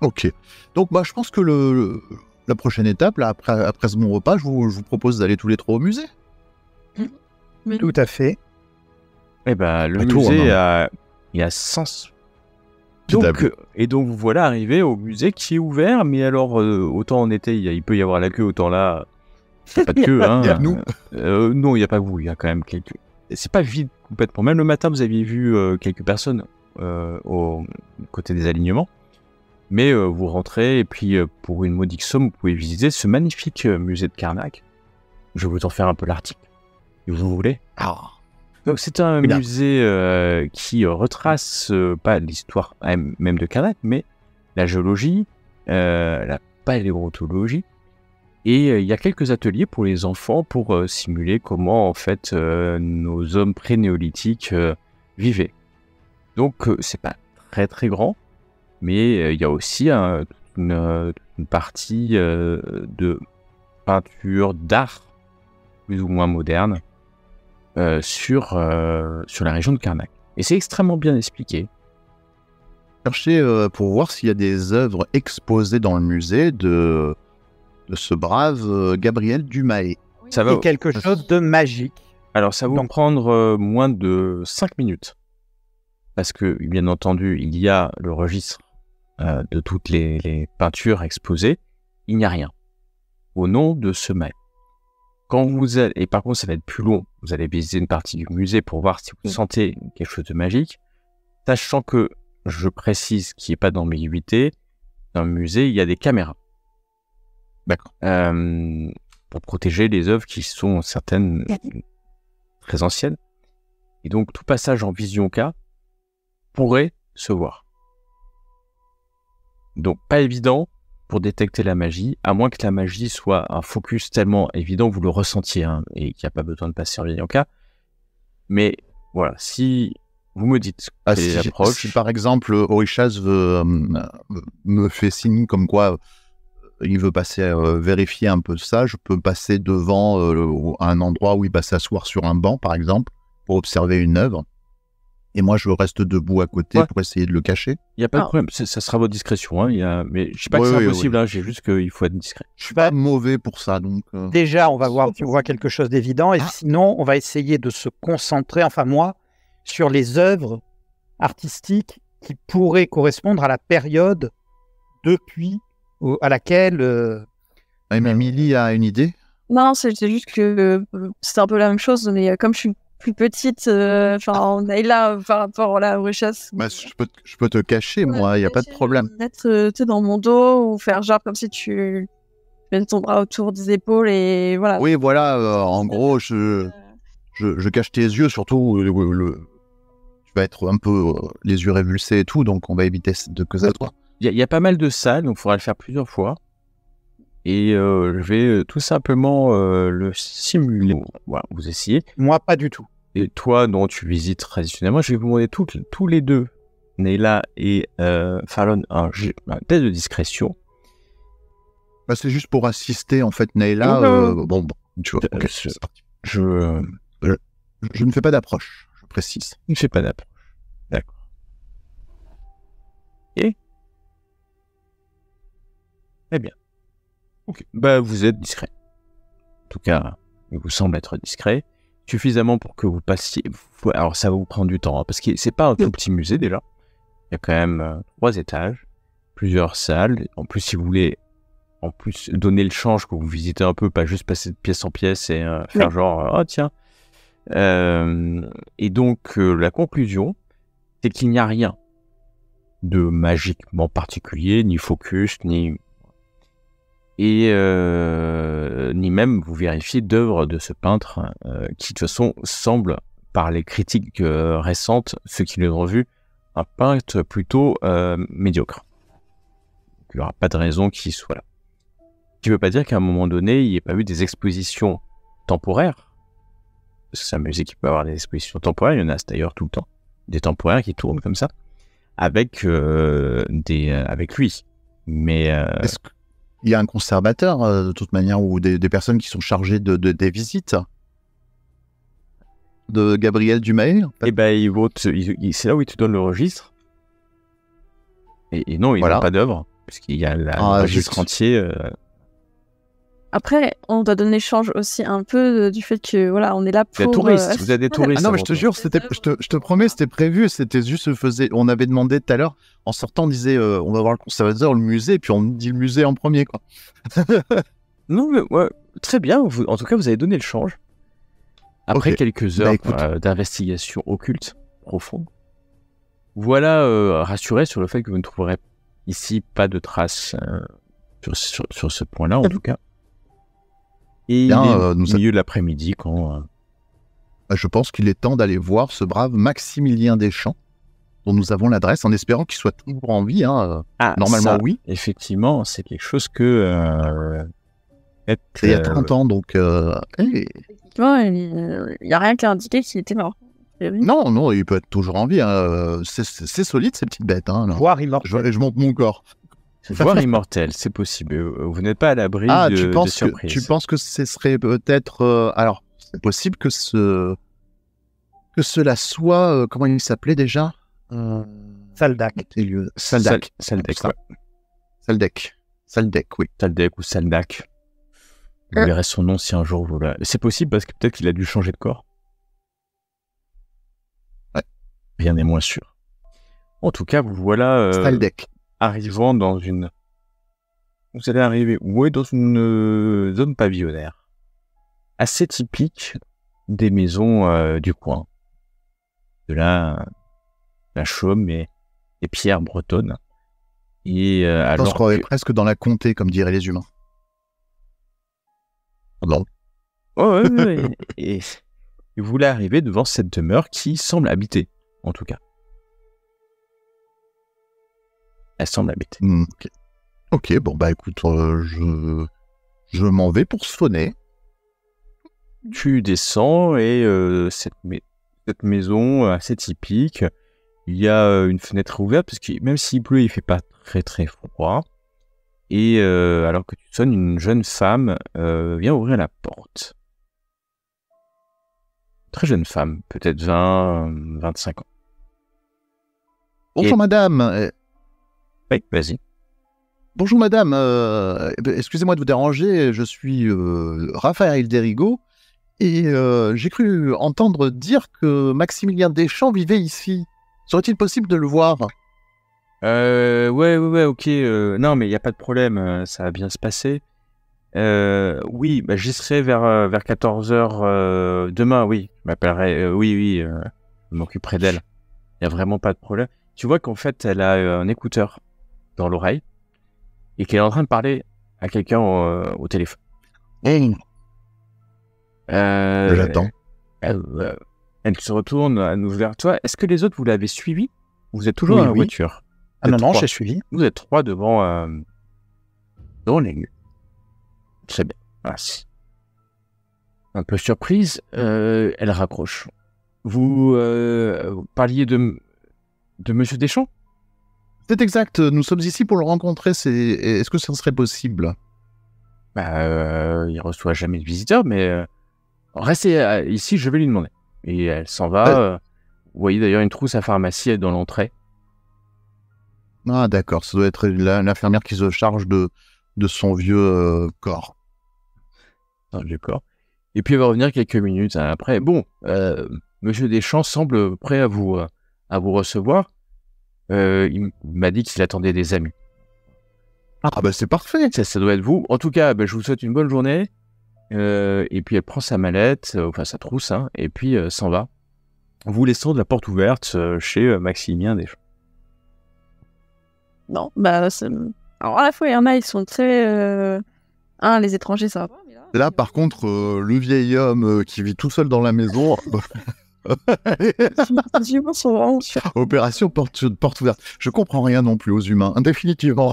Ok. Donc, je pense que la prochaine étape, là, après mon repas, je vous propose d'aller tous les trois au musée. Tout à fait. Eh ben, le Pas tout, musée, hein, il y a sens. Tout à Donc vous voilà arrivé au musée qui est ouvert, mais alors, autant en été, il peut y avoir la queue, autant là, il n'y a pas de queue. Hein. Il y a nous. Non, il n'y a pas vous, il y a quand même quelques... C'est pas vide complètement. Même le matin, vous aviez vu quelques personnes au côté des alignements. Mais vous rentrez, et puis pour une modique somme, vous pouvez visiter ce magnifique musée de Karnak. Je vais vous en faire un peu l'article, si vous voulez. Donc c'est un Bien. musée qui retrace pas l'histoire même de Karnak, mais la géologie, la paléontologie, et il y a quelques ateliers pour les enfants pour simuler comment en fait nos hommes pré-néolithiques vivaient. Donc c'est pas très très grand, mais il y a aussi une partie de peinture, d'art plus ou moins moderne sur la région de Karnak. Et c'est extrêmement bien expliqué. Chercher pour voir s'il y a des œuvres exposées dans le musée de ce brave Gabriel Dumaé. Ça va... Et quelque chose de magique. Alors ça va vous Donc- prendre moins de 5 minutes. Parce que, bien entendu, il y a le registre de toutes les peintures exposées. Il n'y a rien au nom de ce maître. Quand vous allez, et par contre ça va être plus long, vous allez visiter une partie du musée pour voir si vous sentez quelque chose de magique, sachant que, je précise qu'il n'y ait pas d'ambiguïté, dans le musée il y a des caméras. D'accord. Pour protéger les œuvres qui sont certaines très anciennes. Et donc tout passage en vision K pourrait se voir. Donc pas évident pour détecter la magie, à moins que la magie soit un focus tellement évident que vous le ressentiez, hein, et qu'il n'y a pas besoin de passer en vision K. Mais voilà, si vous me dites quelle est l'approche... Si par exemple Orishas me fait signe comme quoi il veut passer vérifier un peu ça, je peux passer devant un endroit où il va s'asseoir sur un banc par exemple pour observer une œuvre. Et moi, je reste debout à côté pour essayer de le cacher. Il n'y a pas de problème, ça sera votre discrétion. Hein. Mais je ne sais pas que c'est impossible, hein. J'ai juste qu'il faut être discret. Je suis pas mauvais pour ça, donc... Déjà, on va voir si on voit quelque chose d'évident. Et sinon, on va essayer de se concentrer, enfin moi, sur les œuvres artistiques qui pourraient correspondre à la période à laquelle... Émilie a une idée? Non, c'est juste que c'est un peu la même chose, mais comme je suis plus petite, on est là par rapport à la rechasse. Je peux te cacher, moi, il n'y a pas de problème. Mettre dans mon dos ou faire genre comme si tu mets ton bras autour des épaules et voilà. Oui, voilà, en gros, je cache tes yeux, surtout tu vas être un peu les yeux révulsés et tout, donc on va éviter que ça soit. Il y a pas mal de salles, donc il faudra le faire plusieurs fois. Et je vais tout simplement le simuler. Voilà, vous essayez. Moi, pas du tout. Et toi, dont tu visites traditionnellement, je vais vous demander tous les deux, Neyla et Fallon, un test de discrétion. C'est juste pour assister, en fait, Neyla. Bon, tu vois, okay, je ne fais pas d'approche, je précise. Je ne fais pas d'approche. D'accord. Et très bien. Ok. Vous êtes discret. En tout cas, il vous semble être discret. Suffisamment pour que vous passiez... Alors, ça va vous prendre du temps, hein, parce que c'est pas un tout petit musée, déjà. Il y a quand même 3 étages, plusieurs salles. En plus, si vous voulez donner le change que vous visitez un peu, pas juste passer de pièce en pièce et faire genre, oh tiens. Et donc, la conclusion, c'est qu'il n'y a rien de magiquement particulier, ni focus, ni même vous vérifiez d'œuvres de ce peintre qui de toute façon semble, par les critiques récentes, ceux qui l'ont vu, un peintre plutôt médiocre. Il n'y aura pas de raison qu'il soit là. Ce qui ne veut pas dire qu'à un moment donné, il n'y ait pas eu des expositions temporaires. Parce que c'est un musée qui peut avoir des expositions temporaires, il y en a d'ailleurs tout le temps, des temporaires qui tournent comme ça, avec lui. Mais Il y a un conservateur, de toute manière, ou des personnes qui sont chargées des visites de Gabriel Dumail. Et ben, c'est là où il te donne le registre. Et non, il n'a pas d'œuvre, puisqu'il y a le registre entier. Après, on doit donner l'échange aussi un peu du fait que voilà, on est là pour. Des touristes, vous avez des touristes. Ah non, mais je te jure, je te promets, c'était prévu. C'était juste, on avait demandé tout à l'heure, en sortant, on disait, on va voir le conservateur, le musée, et puis on dit le musée en premier, quoi. Non, mais ouais, très bien. En tout cas, vous avez donné le change. Après quelques heures d'investigation occulte profonde, voilà rassuré sur le fait que vous ne trouverez ici pas de traces sur ce point-là, en tout cas. Et il est au milieu de l'après-midi quand... Je pense qu'il est temps d'aller voir ce brave Maximilien Deschamps, dont nous avons l'adresse, en espérant qu'il soit toujours en vie. Normalement, ça, oui. Effectivement, c'est quelque chose que... il y a 30 ans, donc... Effectivement, il n'y a rien qui a indiqué qu'il était mort. Non, il peut être toujours en vie. C'est solide, ces petites bêtes. Voire immortel. Je monte mon corps. Voire immortel, c'est possible. Vous n'êtes pas à l'abri de surprises. Tu penses que ce serait peut-être... alors, c'est possible que cela soit... comment il s'appelait déjà Saldac. Saldac, oui. Saldac ou Saldac. Vous verrez son nom si un jour vous la... C'est possible parce que peut-être qu'il a dû changer de corps. Ouais. Rien n'est moins sûr. En tout cas, vous voilà... Saldac. Arrivant dans une... Vous allez arriver dans une zone pavillonnaire. Assez typique des maisons du coin. De la chaume et pierres bretonnes. Et alors je croirais presque dans la comté, comme diraient les humains. Non. Ouais. Et vous voulez arriver devant cette demeure qui semble habitée, en tout cas. Elle semble habitée. Ok, bon bah écoute, je m'en vais pour sonner. Tu descends et cette maison assez typique, il y a une fenêtre ouverte parce que même s'il pleut, il fait pas très très froid. Et alors que tu sonnes, une jeune femme vient ouvrir la porte. Très jeune femme, peut-être 20-25 ans. Bonjour madame. Oui, vas-y. Bonjour madame, excusez-moi de vous déranger, je suis Raphaël Derigo et j'ai cru entendre dire que Maximilien Deschamps vivait ici. Serait-il possible de le voir ? Ouais, ok. Non, mais il n'y a pas de problème, ça va bien se passer. Oui, j'y serai vers 14h demain, oui. Je m'appellerai, oui, je m'occuperai d'elle. Il n'y a vraiment pas de problème. Tu vois qu'en fait, elle a un écouteur dans l'oreille et qu'elle est en train de parler à quelqu'un au téléphone. J'attends. Elle se retourne à nouveau vers toi. Est-ce que les autres, vous l'avez suivi ? Vous êtes toujours dans la voiture ? Non, j'ai suivi. Vous êtes 3 devant les lieux. Très bien. Merci. Un peu surprise, elle raccroche. Vous parliez de Monsieur Deschamps ? C'est exact, nous sommes ici pour le rencontrer, est-ce que ça serait possible ? Il reçoit jamais de visiteurs, mais restez ici, je vais lui demander. Et elle s'en va. Vous voyez d'ailleurs une trousse à pharmacie dans l'entrée. Ah d'accord, ça doit être l'infirmière qui se charge de son vieux corps. Du corps. Et puis elle va revenir quelques minutes après. Bon, Monsieur Deschamps semble prêt à vous recevoir. Il m'a dit qu'il attendait des amis. Ah bah c'est parfait. Ça doit être vous. En tout cas, je vous souhaite une bonne journée. Et puis elle prend sa mallette, sa trousse, et puis s'en va, vous laissant de la porte ouverte chez Maximilien Deschamps. Non, alors à la fois il y en a, ils sont très... les étrangers, ça va pas. Mais là par contre, le vieil homme qui vit tout seul dans la maison... Opération porte ouverte. Je comprends rien non plus aux humains, définitivement.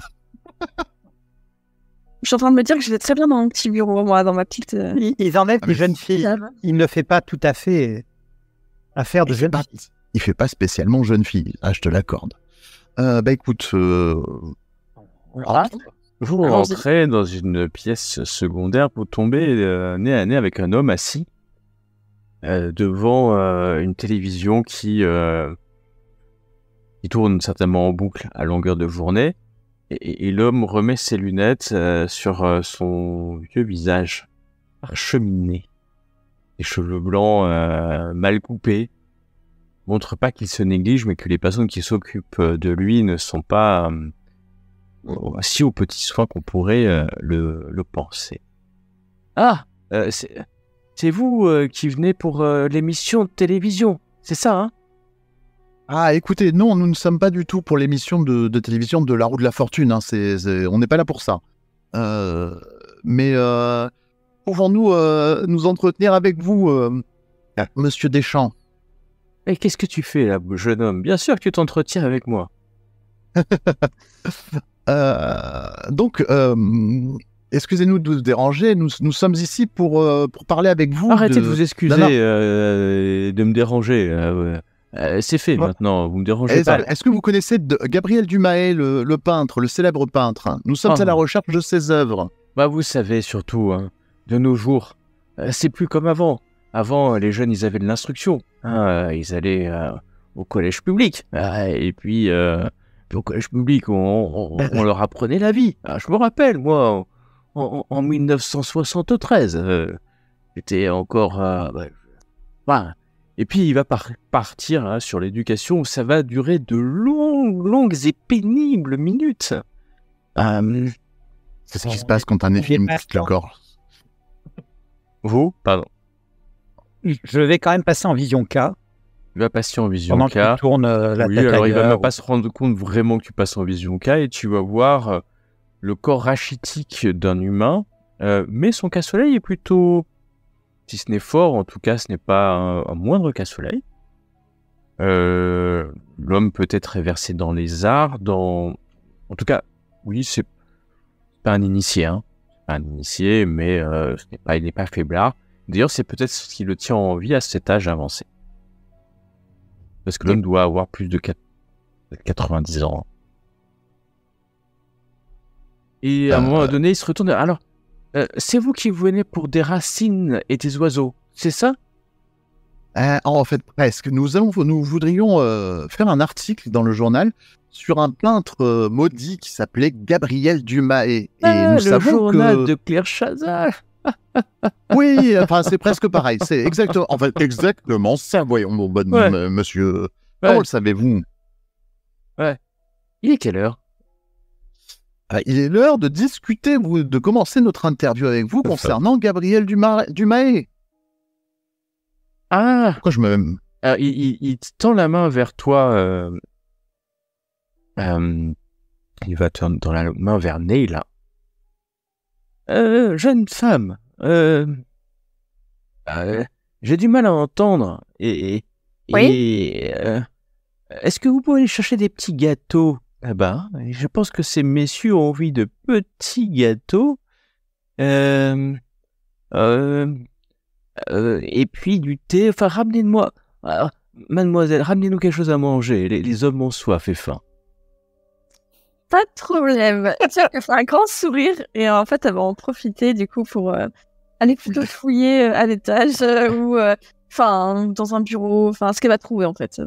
Je suis en train de me dire que j'étais très bien dans mon petit bureau, moi, dans ma petite... Ils enlèvent les jeunes filles. Il ne fait pas tout à fait affaire de jeunes filles. Il fait pas spécialement jeune fille, je te l'accorde. Écoute... Vous rentrez dans une pièce secondaire pour tomber nez à nez avec un homme assis devant une télévision qui tourne certainement en boucle à longueur de journée. Et l'homme remet ses lunettes sur son vieux visage parcheminé. Les cheveux blancs mal coupés montrent pas qu'il se néglige, mais que les personnes qui s'occupent de lui ne sont pas si aux petits soins qu'on pourrait le penser. Ah, c'est vous qui venez pour l'émission de télévision, c'est ça, hein? Ah, écoutez, non, nous ne sommes pas du tout pour l'émission de télévision de La Roue de la Fortune. Hein, on n'est pas là pour ça. Mais pouvons-nous nous entretenir avec vous, Monsieur Deschamps? Et qu'est-ce que tu fais là, jeune homme? Bien sûr que tu t'entretiens avec moi. Donc, excusez-nous de vous déranger. Nous sommes ici pour parler avec vous. Arrêtez de vous excuser de me déranger. C'est fait maintenant, vous me dérangez pas. Est-ce que vous connaissez Gabriel Dumaet, le peintre, le célèbre peintre? Nous sommes à la recherche de ses œuvres. Bah vous savez surtout, hein, de nos jours, c'est plus comme avant. Avant, les jeunes, ils avaient de l'instruction. Hein, ils allaient au collège public. Et puis, au collège public, on leur apprenait la vie. Je me rappelle, moi, en 1973, j'étais encore... Et puis il va partir sur l'éducation où ça va durer de longues et pénibles minutes. C'est ce qui se passe quand un film quitte le corps. Vous? Pardon. Je vais quand même passer en vision K. Il va passer en vision pendant K. qu'il tourne la tête alors il va ailleurs, même pas se rendre compte vraiment que tu passes en vision K et tu vas voir le corps rachitique d'un humain, mais son cas-soleil est plutôt... Si ce n'est fort, en tout cas, ce n'est pas un moindre cas-soleil. L'homme peut être versé dans les arts, En tout cas, oui, c'est pas un initié, hein. C'est pas un initié, mais il n'est pas faiblard. D'ailleurs, c'est peut-être ce qui le tient en vie à cet âge avancé. Parce que l'homme doit avoir plus de 90 ans. Et à un moment donné, il se retourne... Alors, c'est vous qui venez pour des racines et des oiseaux, c'est ça? En fait, presque. Nous voudrions faire un article dans le journal sur un peintre maudit qui s'appelait Gabriel Dumaet. Et nous savons le journal de Claire Chazal. Oui, enfin, c'est presque pareil. C'est exactement ça, voyons, mon bon monsieur. Comment le savez-vous? Ouais. Il est quelle heure? Il est l'heure de discuter, de commencer notre interview avec vous concernant Gabriel Dumaet. Ah! Pourquoi je me... il tend la main vers toi. Il va tendre la main vers Neila. Jeune femme, j'ai du mal à entendre. Oui? Est-ce que vous pouvez aller chercher des petits gâteaux là-bas? Je pense que ces messieurs ont envie de petits gâteaux. Et puis du thé. Enfin, ramenez-moi... mademoiselle, ramenez-nous quelque chose à manger. Les hommes ont soif et faim. Pas de problème. Tiens, elle fait un grand sourire et en fait, elle va en profiter du coup pour aller plutôt fouiller à l'étage ou dans un bureau, ce qu'elle va trouver en fait.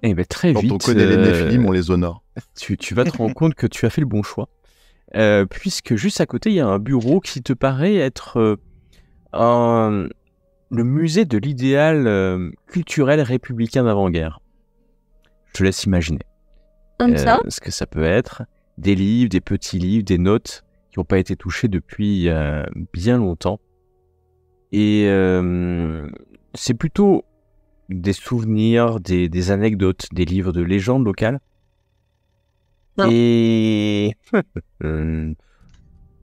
Eh ben, très vite. Quand on connaît les Néphilim, on les honore. Tu vas te rendre compte que tu as fait le bon choix. Puisque juste à côté, il y a un bureau qui te paraît être le musée de l'idéal culturel républicain d'avant-guerre. Je te laisse imaginer. Comme ça? Ce que ça peut être. Des livres, des petits livres, des notes qui n'ont pas été touchées depuis bien longtemps. Et c'est plutôt des souvenirs, des anecdotes, des livres de légendes locales. Non. Et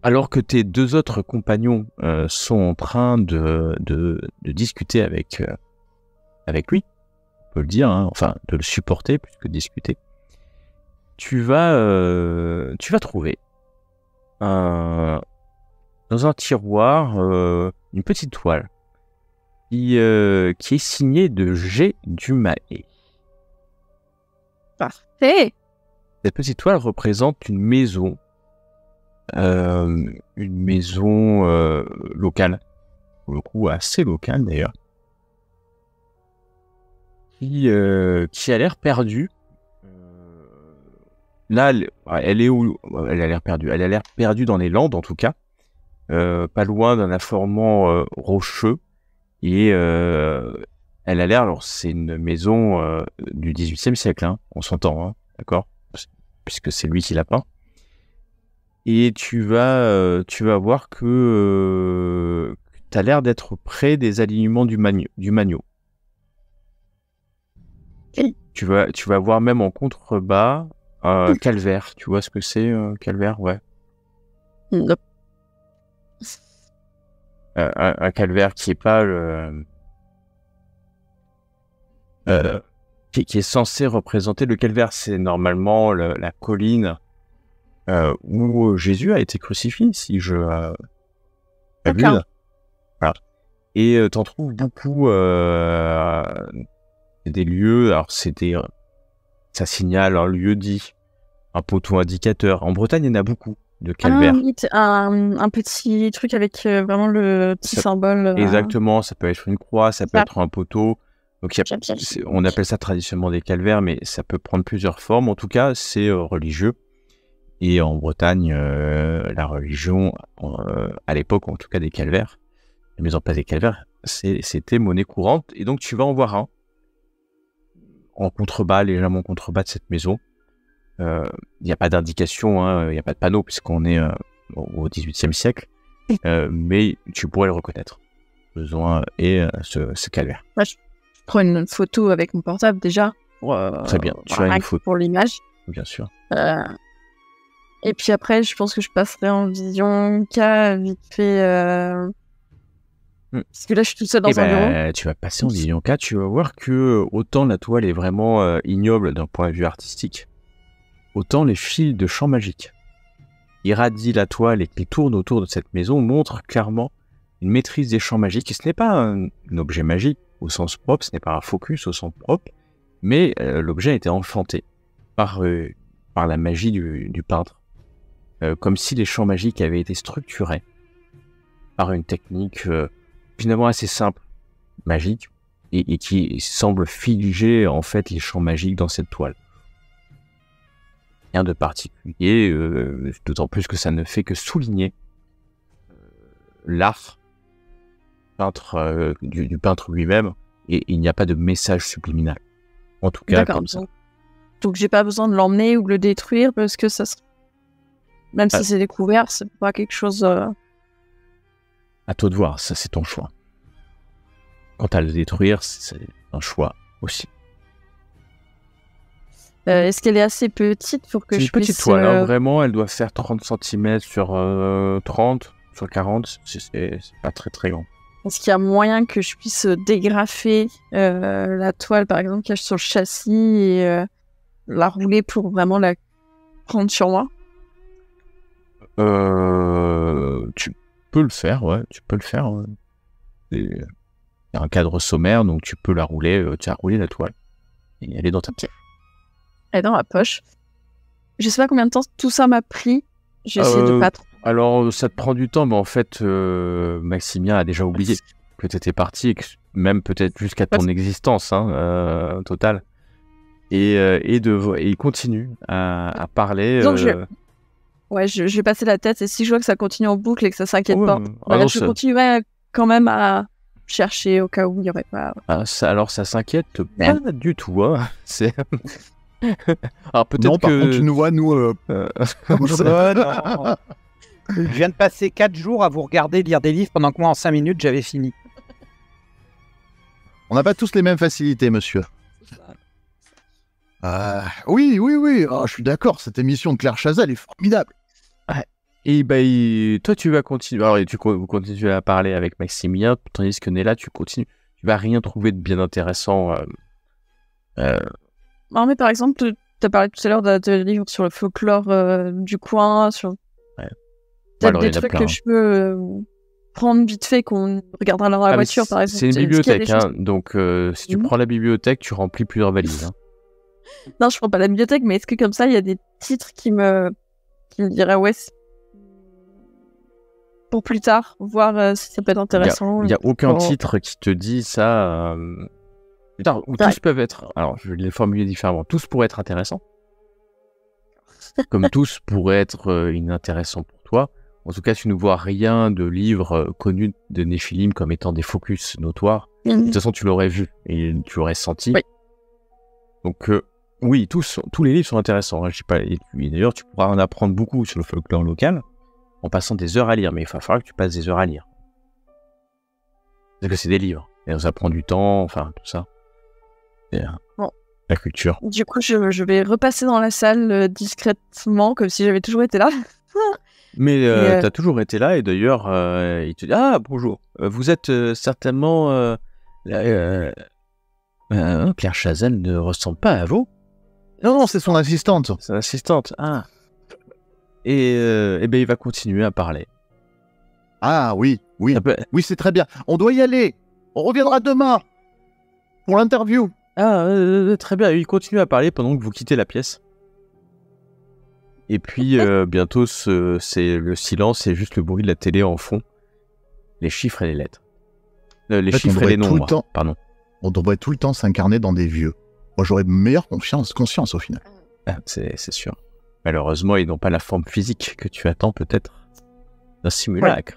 alors que tes deux autres compagnons sont en train de discuter avec lui, on peut le dire, hein, de le supporter plus que discuter. Tu vas trouver dans un tiroir une petite toile qui est signée de G. Dumaet. Parfait. Cette petite toile représente une maison une maison locale, pour le coup assez locale d'ailleurs, qui a l'air perdue. Là, elle est où? Elle a l'air perdue. Elle a l'air perdue dans les Landes en tout cas, pas loin d'un affourement rocheux. Et elle a l'air, alors c'est une maison du XVIIIe siècle, hein, on s'entend, hein, d'accord, puisque c'est lui qui l'a peint. Et tu vas voir que tu as l'air d'être près des alignements du Magno. Tu vas voir même en contrebas un calvaire. Tu vois ce que c'est, calvaire? Ouais. Non. Un calvaire qui est pas qui est censé représenter le calvaire. C'est normalement la colline où Jésus a été crucifié, si je abuse. Voilà. Et t'en trouves beaucoup des lieux. Alors ça signale un lieu dit, un poteau indicateur. En Bretagne, il y en a beaucoup de calvaires. Un petit truc avec vraiment le petit symbole. Exactement, ça peut être une croix, ça peut être un poteau. Donc on appelle ça traditionnellement des calvaires, mais ça peut prendre plusieurs formes. En tout cas, c'est religieux. Et en Bretagne, la religion, à l'époque, en tout cas des calvaires, la mise en place des calvaires, c'était monnaie courante. Et donc tu vas en voir un en contrebas, légèrement en contrebas de cette maison. Il n'y a pas d'indication, il n'y a pas de panneau puisqu'on est au XVIIIe siècle, mais tu pourrais le reconnaître. Besoin et ce calvaire. Ouais, je prends une photo avec mon portable déjà. Très bien, tu as une photo. Pour l'image. Bien sûr. Et puis après, je pense que je passerai en vision K vite fait. Parce que là, je suis toute seule dans un bureau. Tu vas passer en vision K, tu vas voir que autant la toile est vraiment ignoble d'un point de vue artistique, autant les fils de champ magique irradient la toile et qui tournent autour de cette maison montrent clairement une maîtrise des champs magiques. Et ce n'est pas un objet magique au sens propre, ce n'est pas un focus au sens propre, mais l'objet a été enchanté par la magie du peintre. Comme si les champs magiques avaient été structurés par une technique finalement assez simple, magique, et qui semble figer en fait les champs magiques dans cette toile. Rien de particulier, d'autant plus que ça ne fait que souligner l'art du peintre lui-même, et il n'y a pas de message subliminal. En tout cas, comme ça. Donc j'ai pas besoin de l'emmener ou de le détruire parce que ça même si c'est découvert, c'est pas quelque chose... À toi de voir, ça c'est ton choix. Quant à le détruire, c'est un choix aussi. Est-ce qu'elle est assez petite pour que je puisse... C'est une petite toile, hein, vraiment, elle doit faire 30 cm sur 30, sur 40, c'est pas très très grand. Est-ce qu'il y a moyen que je puisse dégrafer la toile, par exemple, qu'il y a sur le châssis et la rouler pour vraiment la prendre sur moi? Tu peux le faire, ouais, tu peux le faire. Ouais. Il y a un cadre sommaire, donc tu peux la rouler, tu as roulé la toile. Et elle est dans ta poche. Elle est dans ma poche. Je sais pas combien de temps tout ça m'a pris. J'ai essayé de pas trop. Alors, ça te prend du temps, mais en fait, Maximien a déjà oublié que tu étais parti, et que même peut-être jusqu'à ton existence totale. Et il continue à parler. Donc, je vais passer la tête, et si je vois que ça continue en boucle et que ça s'inquiète pas, je continuerai quand même à chercher au cas où il n'y aurait pas... alors, ça s'inquiète pas du tout. Hein. C'est... Alors, peut-être non, par contre, tu nous vois, nous... Je viens de passer 4 jours à vous regarder lire des livres pendant que moi, en 5 minutes, j'avais fini. On n'a pas tous les mêmes facilités, monsieur. Oui. Oh, je suis d'accord, cette émission de Claire Chazal est formidable. Et toi, tu vas continuer. Alors, vous continuez à parler avec Maximilien, tandis que Nella, tu continues. Tu vas rien trouver de bien intéressant. Non, mais par exemple, tu as parlé tout à l'heure de livres sur le folklore du coin, sur peut-être des trucs que je peux prendre vite fait, qu'on regardera dans la voiture, par exemple. C'est une bibliothèque, donc si tu prends la bibliothèque, tu remplis plusieurs valises. Hein. Non, je prends pas la bibliothèque, mais est-ce que comme ça, il y a des titres qui me diraient, ouais, pour plus tard, voir si ça peut être intéressant. Il n'y a aucun titre qui te dit ça. Plus tard, où tous peuvent être. Alors, je vais les formuler différemment. Tous pourraient être intéressants. Comme tous pourraient être inintéressants pour toi. En tout cas, tu ne vois rien de livres connus de Néphilim comme étant des focus notoires. De toute façon, tu l'aurais vu et tu l'aurais senti. Oui. Donc, oui, tous les livres sont intéressants. Hein, je sais pas, et d'ailleurs, tu pourras en apprendre beaucoup sur le folklore local en passant des heures à lire. Mais il va falloir que tu passes des heures à lire. Parce que c'est des livres. Et ça prend du temps, enfin, tout ça. Et, bon. La culture. Du coup, je vais repasser dans la salle discrètement, comme si j'avais toujours été là. Mais t'as toujours été là, et d'ailleurs, il te dit « Ah, bonjour, vous êtes certainement... Claire Chazal ne ressemble pas à vous ?» Non, c'est son assistante. C'est son assistante, ah. Et ben il va continuer à parler. Ah oui, oui, oui, c'est très bien. On doit y aller. On reviendra demain pour l'interview. Ah, très bien. Il continue à parler pendant que vous quittez la pièce. Et puis, bientôt, c'est le silence et juste le bruit de la télé en fond. Les chiffres et les lettres. Les chiffres et les nombres, pardon. On devrait tout le temps s'incarner dans des vieux. Moi, j'aurais meilleure conscience au final. Ah, c'est sûr. Malheureusement, ils n'ont pas la forme physique que tu attends peut-être d'un simulacre.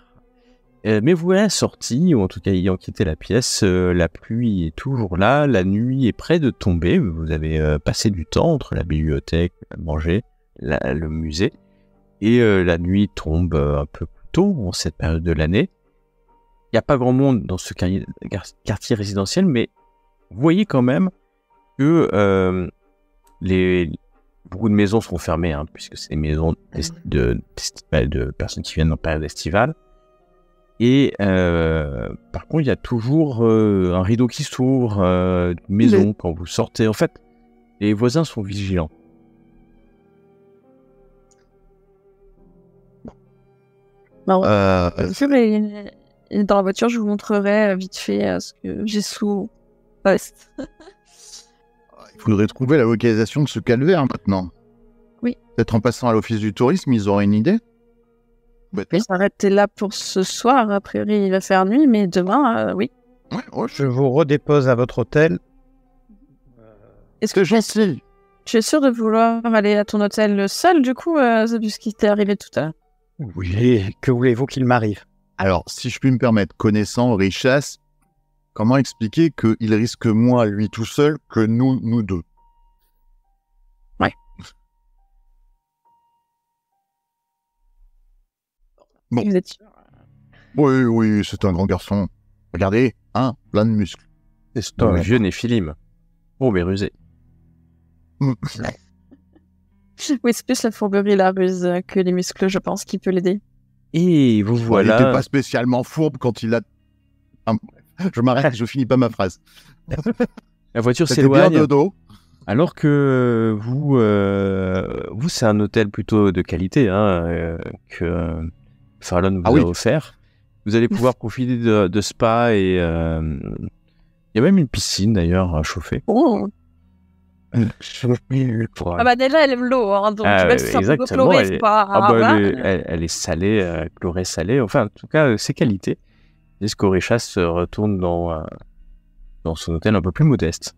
Ouais. Mais vous voilà sorti, ou en tout cas ayant quitté la pièce, la pluie est toujours là, la nuit est près de tomber, vous avez passé du temps entre la bibliothèque, manger, le musée, et la nuit tombe un peu plus tôt en cette période de l'année. Il n'y a pas grand monde dans ce quartier résidentiel, mais vous voyez quand même que beaucoup de maisons sont fermées, hein, puisque c'est des maisons de personnes qui viennent en période estivale. Et par contre, il y a toujours un rideau qui s'ouvre, une maison quand vous sortez. En fait, les voisins sont vigilants. Dans la voiture, je vous montrerai vite fait ce que j'ai sous la veste. Il faudrait trouver la localisation de ce calvaire maintenant. Oui. Peut-être en passant à l'office du tourisme, ils auraient une idée. Je s'arrêter là pour ce soir. A priori, il va faire nuit, mais demain, oui. Ouais, je vous redépose à votre hôtel. Est-ce que gentil. Tu es sûr de vouloir aller à ton hôtel seul, du coup, puisqu'il t'est arrivé tout à l'heure? Oui, que voulez-vous qu'il m'arrive? Alors, si je puis me permettre, connaissant Richesse, comment expliquer qu'il risque moins, lui tout seul, que nous deux? Ouais. Bon. Vous êtes sûr? Oui, c'est un grand garçon. Regardez, plein de muscles. C'est un vieux Néphilim. Mais rusé. Oui, c'est plus la fourberie et la ruse que les muscles, je pense, qui peut l'aider. Et vous voilà... Il n'était pas spécialement fourbe quand il a... Je m'arrête, je finis pas ma phrase. La voiture s'éloigne. Bien de dos. Alors que vous, c'est un hôtel plutôt de qualité que Farlon vous a offert. Vous allez pouvoir profiter de spa et il y a même une piscine d'ailleurs chauffée. Oh. Bah déjà elle aime l'eau, hein, donc même si c'est un peu chloré, c'est pas... elle est salée, chlorée salée, enfin en tout cas c'est qualité. Et Scoréchas se retourne dans son hôtel un peu plus modeste.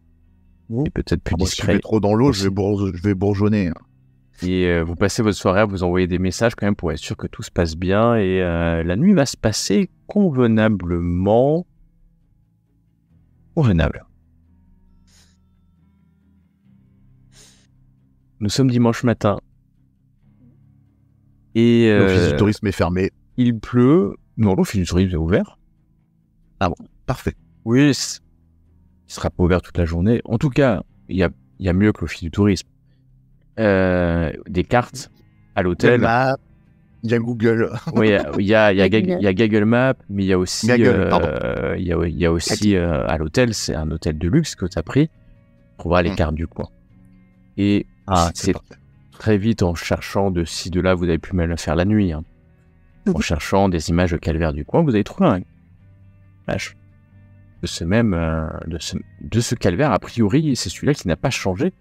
Et peut-être plus discret. Si je vais trop dans l'eau, je vais bourgeonner. Et vous passez votre soirée à vous envoyer des messages quand même pour être sûr que tout se passe bien. Et la nuit va se passer convenablement. Convenable. Nous sommes dimanche matin. Et l'office du tourisme est fermé. Il pleut. Non, l'office du tourisme est ouvert. Ah bon, parfait. Oui, il sera pas ouvert toute la journée. En tout cas, il y a mieux que l'office du tourisme. Des cartes à l'hôtel. Il y a Google. Oui, il y a Google Maps, mais il y a aussi, à l'hôtel, c'est un hôtel de luxe que tu as pris pour voir les cartes du coin. Et c'est très vite en cherchant de ci, de là, vous avez pu même le faire la nuit. Hein. En cherchant des images de calvaire du coin, vous avez trouvé un flash de ce calvaire. A priori, c'est celui-là qui n'a pas changé.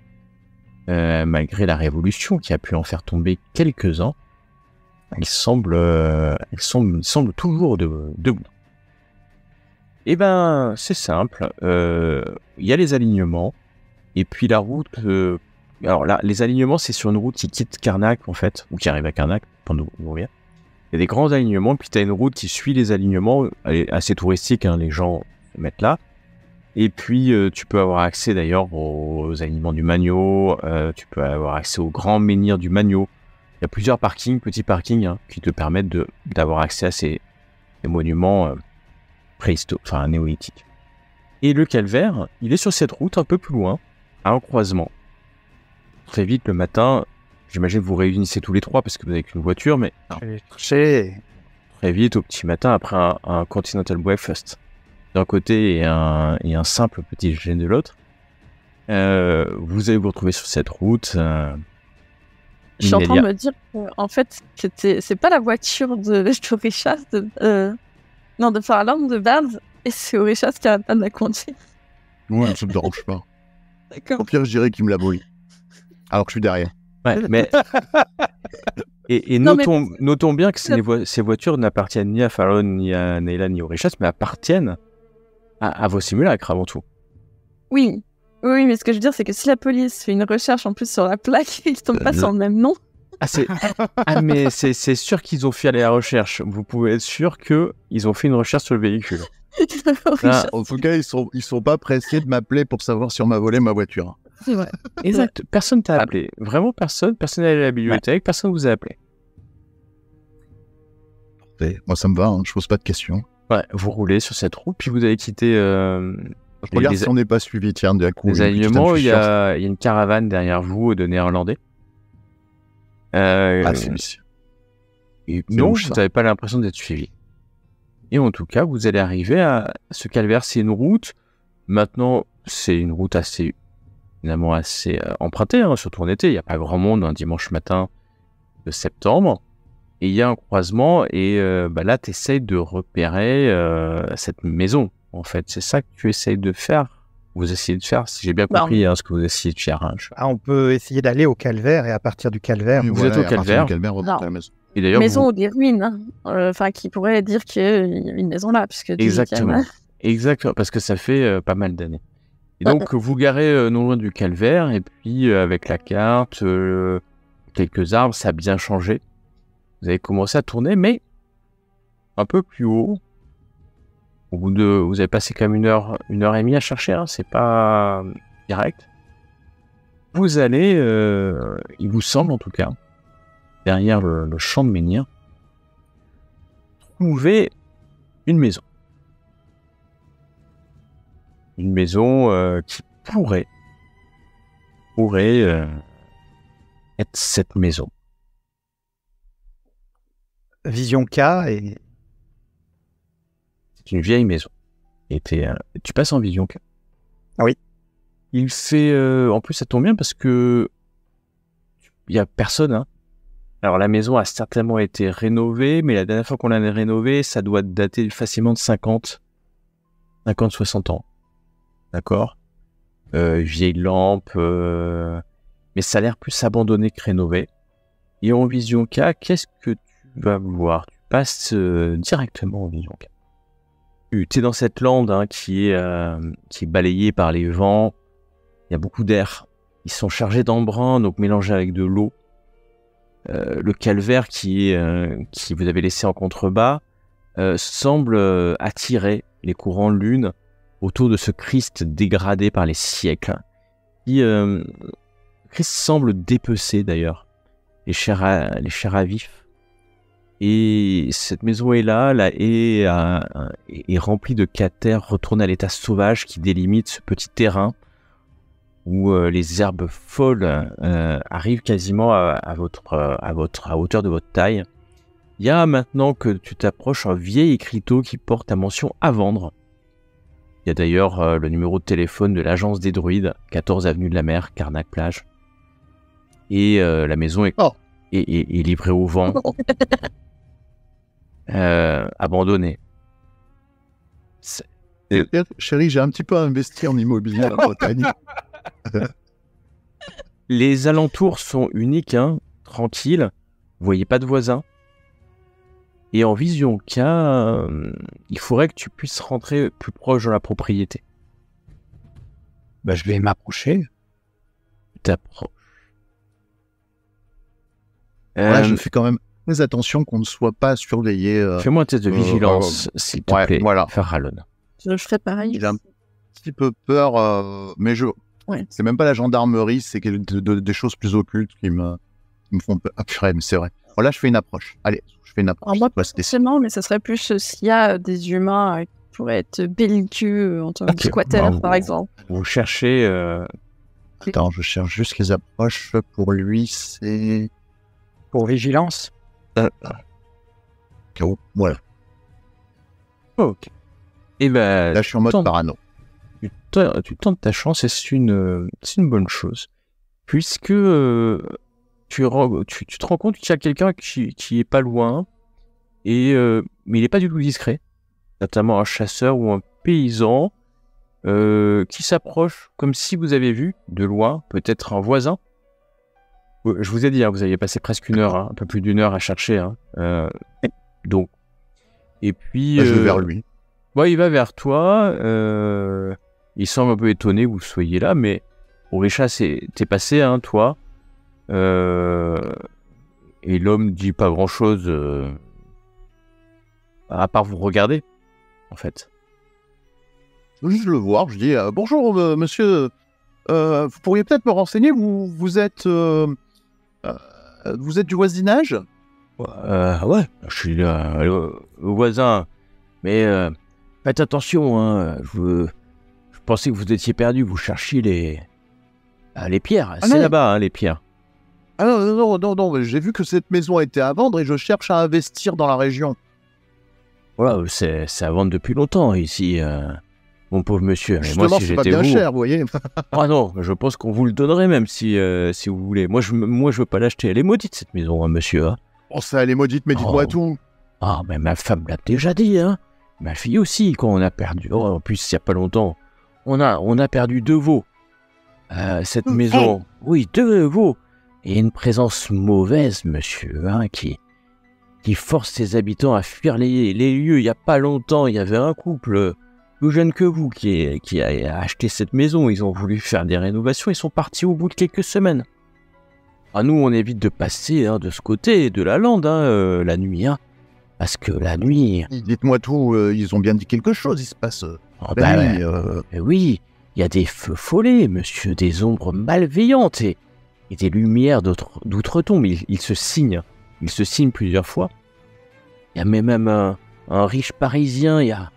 Malgré la révolution qui a pu en faire tomber quelques-uns. il semble toujours debout. Eh ben, c'est simple. Il y a les alignements. Et puis la route... alors là, les alignements, c'est sur une route qui quitte Karnak, en fait, ou qui arrive à Karnak, pour nous ouvrir. Il y a des grands alignements, puis tu as une route qui suit les alignements. Elle est assez touristique, hein, les gens se mettent là. Et puis, tu peux avoir accès d'ailleurs aux alignements du Magno. Tu peux avoir accès au grand menhir du Magno. Il y a plusieurs parkings, petits parkings, hein, qui te permettent d'avoir accès à ces monuments néolithiques. Et le calvaire, il est sur cette route un peu plus loin, à un croisement. Très vite, le matin, j'imagine que vous réunissez tous les trois parce que vous n'avez qu'une voiture, mais très vite, au petit matin, après un continental breakfast d'un côté et un simple petit déjeuner de l'autre, vous allez vous retrouver sur cette route. Je suis en train de me dire que, en fait, c'est pas la voiture de Richard, de Farland de Barnes, et c'est Richard qui arrête pas de la conduire. Ouais, ça me dérange pas. D'accord. Au pire, je dirais qu'il me la brûle. Alors que je suis derrière. Ouais, mais... et notons bien que ces voitures n'appartiennent ni à Farland, ni à Neyland, ni au Richard, mais appartiennent à vos simulacres avant tout. Oui, mais ce que je veux dire, c'est que si la police fait une recherche en plus sur la plaque, ils tombent pas sur le même nom. Mais c'est sûr qu'ils ont fait la recherche. Vous pouvez être sûr qu'ils ont fait une recherche sur le véhicule. En tout cas, ils sont pas pressés de m'appeler pour savoir si on m'a volé ma voiture. C'est vrai. Exact. Personne t'a appelé. Vraiment personne. Personne n'est allé à la bibliothèque. Personne vous a appelé. Moi, ça me va. Hein. Je pose pas de questions. Ouais, vous roulez sur cette route, puis vous avez quitté... je regarde si on n'est pas suivi, tiens, d'un coup. Les alignements, il y a une caravane derrière vous de Néerlandais. C'est non, vous n'avez pas l'impression d'être suivi. Et en tout cas, vous allez arriver à ce calvaire. C'est une route. Maintenant, c'est une route assez empruntée, hein, surtout en été. Il n'y a pas grand monde un dimanche matin de septembre. Et il y a un croisement, et là, tu essayes de repérer cette maison, en fait. C'est ça que tu essayes de faire. Vous essayez de faire, si j'ai bien compris ce que vous essayez de faire. Hein. On peut essayer d'aller au calvaire, et à partir du calvaire... Vous êtes au calvaire. Et d'ailleurs, maison ou des ruines, qui pourrait dire qu'il y a une maison là. Puisque Exactement, parce que ça fait pas mal d'années. Et donc, vous garez non loin du calvaire, et puis avec la carte, quelques arbres, ça a bien changé. Vous avez commencé à tourner, mais un peu plus haut. Vous avez passé quand même une heure et demie à chercher, hein, c'est pas direct. Vous allez, il vous semble en tout cas, derrière le champ de menhir, trouver une maison. Une maison qui pourrait être cette maison. Vision K et... C'est une vieille maison. Tu passes en Vision K. Ah oui. Il fait... en plus, ça tombe bien parce que il n'y a personne. Hein. Alors, la maison a certainement été rénovée, mais la dernière fois qu'on l'a rénovée, ça doit dater facilement de 50-60 ans. D'accord, vieille lampe, mais ça a l'air plus abandonné que rénové. Et en Vision K, qu'est-ce que tu vas voir? Tu passes directement en Vision K. Tu es dans cette lande qui est balayée par les vents. Il y a beaucoup d'air. Ils sont chargés d'embrun, donc mélangés avec de l'eau. Le calvaire qui vous avez laissé en contrebas semble attirer les courants de lune autour de ce Christ dégradé par les siècles. Christ semble dépecé d'ailleurs, les chairs à vif. Et cette maison est là, est remplie de catères retournés à l'état sauvage qui délimite ce petit terrain où les herbes folles arrivent quasiment à hauteur de votre taille. Il y a maintenant que tu t'approches un vieil écriteau qui porte la mention à vendre. Il y a d'ailleurs le numéro de téléphone de l'agence des druides, 14 avenue de la Mer, Karnak-Plage. Et la maison est livrée au vent, abandonnée. Chérie, j'ai un petit peu investi en immobilier en Bretagne. Les alentours sont uniques, tranquilles. Vous voyez pas de voisins. Et en vision K, il faudrait que tu puisses rentrer plus proche de la propriété. Bah, je vais m'approcher. T'approches. Là, je fais quand même très attention qu'on ne soit pas surveillé. Fais-moi un test de vigilance, s'il te plaît, voilà. Farallon. Je ferais pareil. J'ai un petit peu peur, mais Ouais. c'est même pas la gendarmerie, c'est des choses plus occultes qui me font peur. Ah, purée, mais c'est vrai. Bon, là, je fais une approche. Allez, je fais une approche. Alors moi, Ouais, c'était- forcément, mais ça serait plus s'il y a des humains qui pourraient être belliqueux en tant que squatter, Bravo. par exemple. Vous cherchez... Attends, je cherche juste les approches. Pour lui, c'est... Pour vigilance. Voilà. Ok. Et ben, Là, je suis en mode Tente. parano. tu tentes ta chance et c'est une bonne chose. Puisque tu te rends compte qu'il y a quelqu'un qui est pas loin, mais il n'est pas du tout discret. Notamment un chasseur ou un paysan qui s'approche comme si vous avez vu de loin, peut-être un voisin. Je vous ai dit, vous aviez passé presque une heure, un peu plus d'une heure à chercher. Donc, et puis... Je vais vers lui. il va vers toi. Il semble un peu étonné que vous soyez là, mais Orisha, t'es passé, toi. Et l'homme dit pas grand-chose, à part vous regarder, en fait. Juste le voir, je dis bonjour monsieur, vous pourriez peut-être me renseigner, vous êtes du voisinage? Ouais, je suis le voisin, mais faites attention, je pensais que vous étiez perdu, vous cherchiez les pierres, c'est non. là-bas, les pierres. Ah non, j'ai vu que cette maison était à vendre et je cherche à investir dans la région. Voilà, c'est à vendre depuis longtemps ici, mon pauvre monsieur. Mais moi, Justement, si c'est pas j'étais bien vous, cher, vous voyez. ah non, je pense qu'on vous le donnerait même si vous voulez. Moi, je veux pas l'acheter. Elle est maudite cette maison, monsieur. Bon, ça, elle est maudite, mais dites-moi tout. Ah, mais ma femme l'a déjà dit, Ma fille aussi, quand on a perdu. Oh, en plus, il y a pas longtemps, on a perdu 2 veaux. Cette maison, oui, 2 veaux. Et une présence mauvaise, monsieur, qui force ses habitants à fuir les lieux. Il y a pas longtemps, il y avait un couple plus jeune que vous qui a acheté cette maison. Ils ont voulu faire des rénovations. Ils sont partis au bout de quelques semaines. Nous, on évite de passer de ce côté de la lande la nuit. Parce que la nuit... Dites-moi tout, ils ont bien dit quelque chose, il se passe... Oui, il y a des feux follets, monsieur, des ombres malveillantes et des lumières d'outre-tombe. Il se signe. Il se signe plusieurs fois. Il y a même un riche Parisien, il y a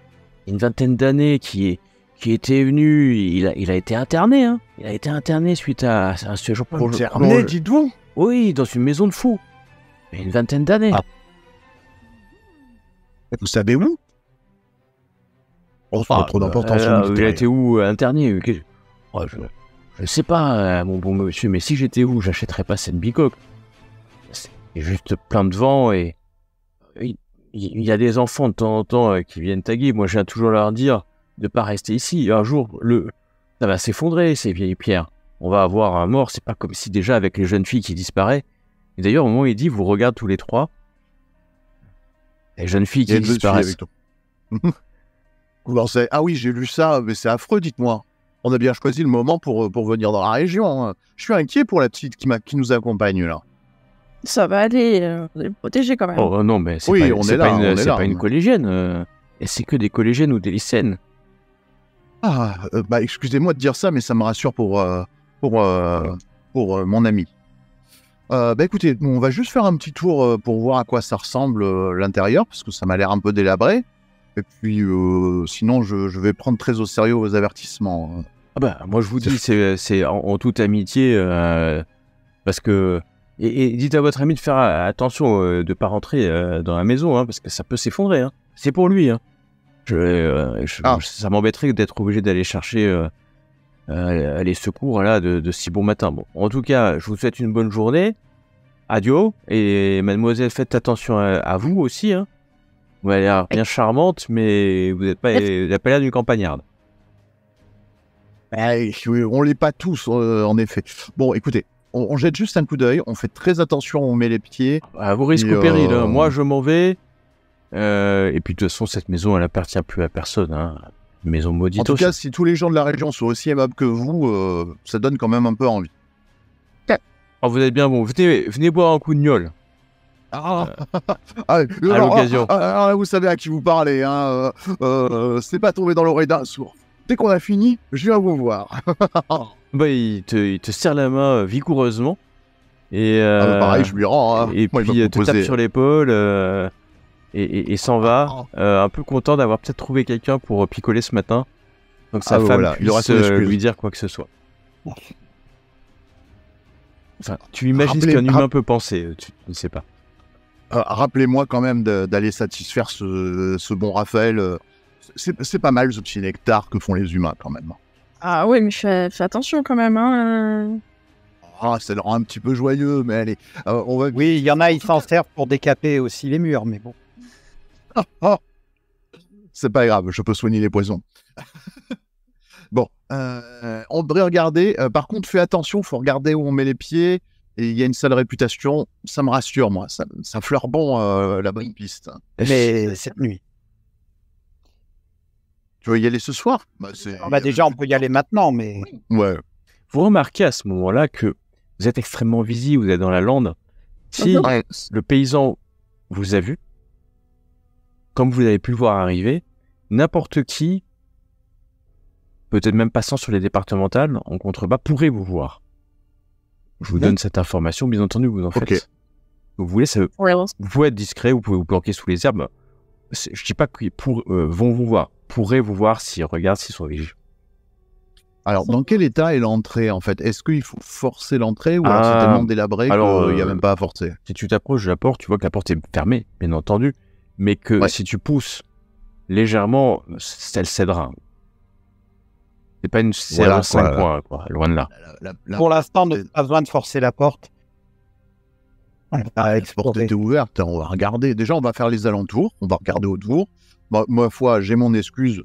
une vingtaine d'années, qui était venu. Il a été interné. Il a été interné suite à un séjour prolongé. Interné, dites-vous? Oui, dans une maison de fous. Il y a une vingtaine d'années. Vous savez où? Oh, c'est pas trop d'importance. Il a été où interné? Je sais pas, mon bon monsieur, mais si j'étais où, j'achèterais pas cette bicoque. C'est juste plein de vent et il y a des enfants de temps en temps qui viennent taguer. Moi, je viens toujours leur dire de pas rester ici. Un jour, ça va s'effondrer, ces vieilles pierres. On va avoir un mort. C'est pas comme si déjà avec les jeunes filles qui disparaissent. Et d'ailleurs, au moment où il dit, vous regardez tous les trois. Les jeunes filles qui disparaissent. Ah oui, j'ai lu ça, mais c'est affreux, dites-moi. On a bien choisi le moment pour venir dans la région. Je suis inquiet pour la petite qui nous accompagne là. Ça va aller, on est protégé quand même. Oh non, mais c'est pas une collégienne. Et c'est que des collégiennes ou des lycéennes. Excusez-moi de dire ça, mais ça me rassure pour mon ami. Écoutez, on va juste faire un petit tour pour voir à quoi ça ressemble l'intérieur, parce que ça m'a l'air un peu délabré. Et puis, sinon, je vais prendre très au sérieux vos avertissements. Moi, je vous dis, c'est en toute amitié, parce que... Et dites à votre ami de faire attention de ne pas rentrer dans la maison, parce que ça peut s'effondrer. C'est pour lui. Ça m'embêterait d'être obligé d'aller chercher les secours là, de si bon matin. Bon, en tout cas, je vous souhaite une bonne journée. Adieu. Et mademoiselle, faites attention à vous aussi. Vous avez l'air bien charmante, mais vous n'avez pas l'air d'une campagnarde. On l'est pas tous, en effet. Bon, écoutez, on jette juste un coup d'œil, on fait très attention, on met les pieds. À vos risques au péril. Moi, je m'en vais. Et puis de toute façon, cette maison, elle appartient plus à personne. Hein. Une maison maudite. En tout cas, si tous les gens de la région sont aussi aimables que vous, ça donne quand même un peu envie. Oh, vous êtes bien bon. Venez boire un coup de gnôle. À l'occasion. Vous savez à qui vous parlez. Hein, c'est pas tombé dans l'oreille d'un sourd. Dès qu'on a fini, je viens vous voir. Bah, il te serre la main vigoureusement. Et pareil, je lui rends. Hein. Et moi, puis te tape sur l'épaule et s'en va. Un peu content d'avoir peut-être trouvé quelqu'un pour picoler ce matin. Donc sa femme puisse lui dire quoi que ce soit. Enfin, tu imagines ce qu'un humain peut penser, tu ne sais pas. Rappelez-moi quand même d'aller satisfaire ce bon Raphaël. C'est pas mal ce petit nectar que font les humains quand même. Ah oui, mais fais attention quand même. Hein. Ça le rend un petit peu joyeux, mais allez. Oui, il y en a, ils s'en servent pour décaper aussi les murs, mais bon. C'est pas grave, je peux soigner les poisons. Bon, on devrait regarder. Par contre, fais attention, faut regarder où on met les pieds. Et il y a une sale réputation. Ça me rassure, moi. Ça fleure bon la bonne piste. Mais cette nuit. Tu veux y aller ce soir? Déjà, on peut y aller maintenant, mais... Ouais. Vous remarquez à ce moment-là que vous êtes extrêmement visible, vous êtes dans la lande. Si le paysan vous a vu, comme vous avez pu le voir arriver, n'importe qui, peut-être même passant sur les départementales, en contrebas, pourrait vous voir. Je vous donne cette information, bien entendu, vous en faites. Vous voulez, vous pouvez être discret, vous pouvez vous planquer sous les herbes. Je dis pas qu'ils vont vous voir, pourraient vous voir s'ils regardent, s'ils sont vigilants. Alors, dans quel état est l'entrée, en fait? Est-ce qu'il faut forcer l'entrée ou alors c'est tellement délabré qu'il n'y a même pas à forcer? Si tu t'approches de la porte, tu vois que la porte est fermée, bien entendu, mais que si tu pousses légèrement, elle cédera. C'est pas une serre de 5 points, quoi, loin de là. Pour l'instant, on n'a pas besoin de forcer la porte. La porte était ouverte, on va regarder. Déjà, on va faire les alentours, on va regarder autour. Ma foi, j'ai mon excuse.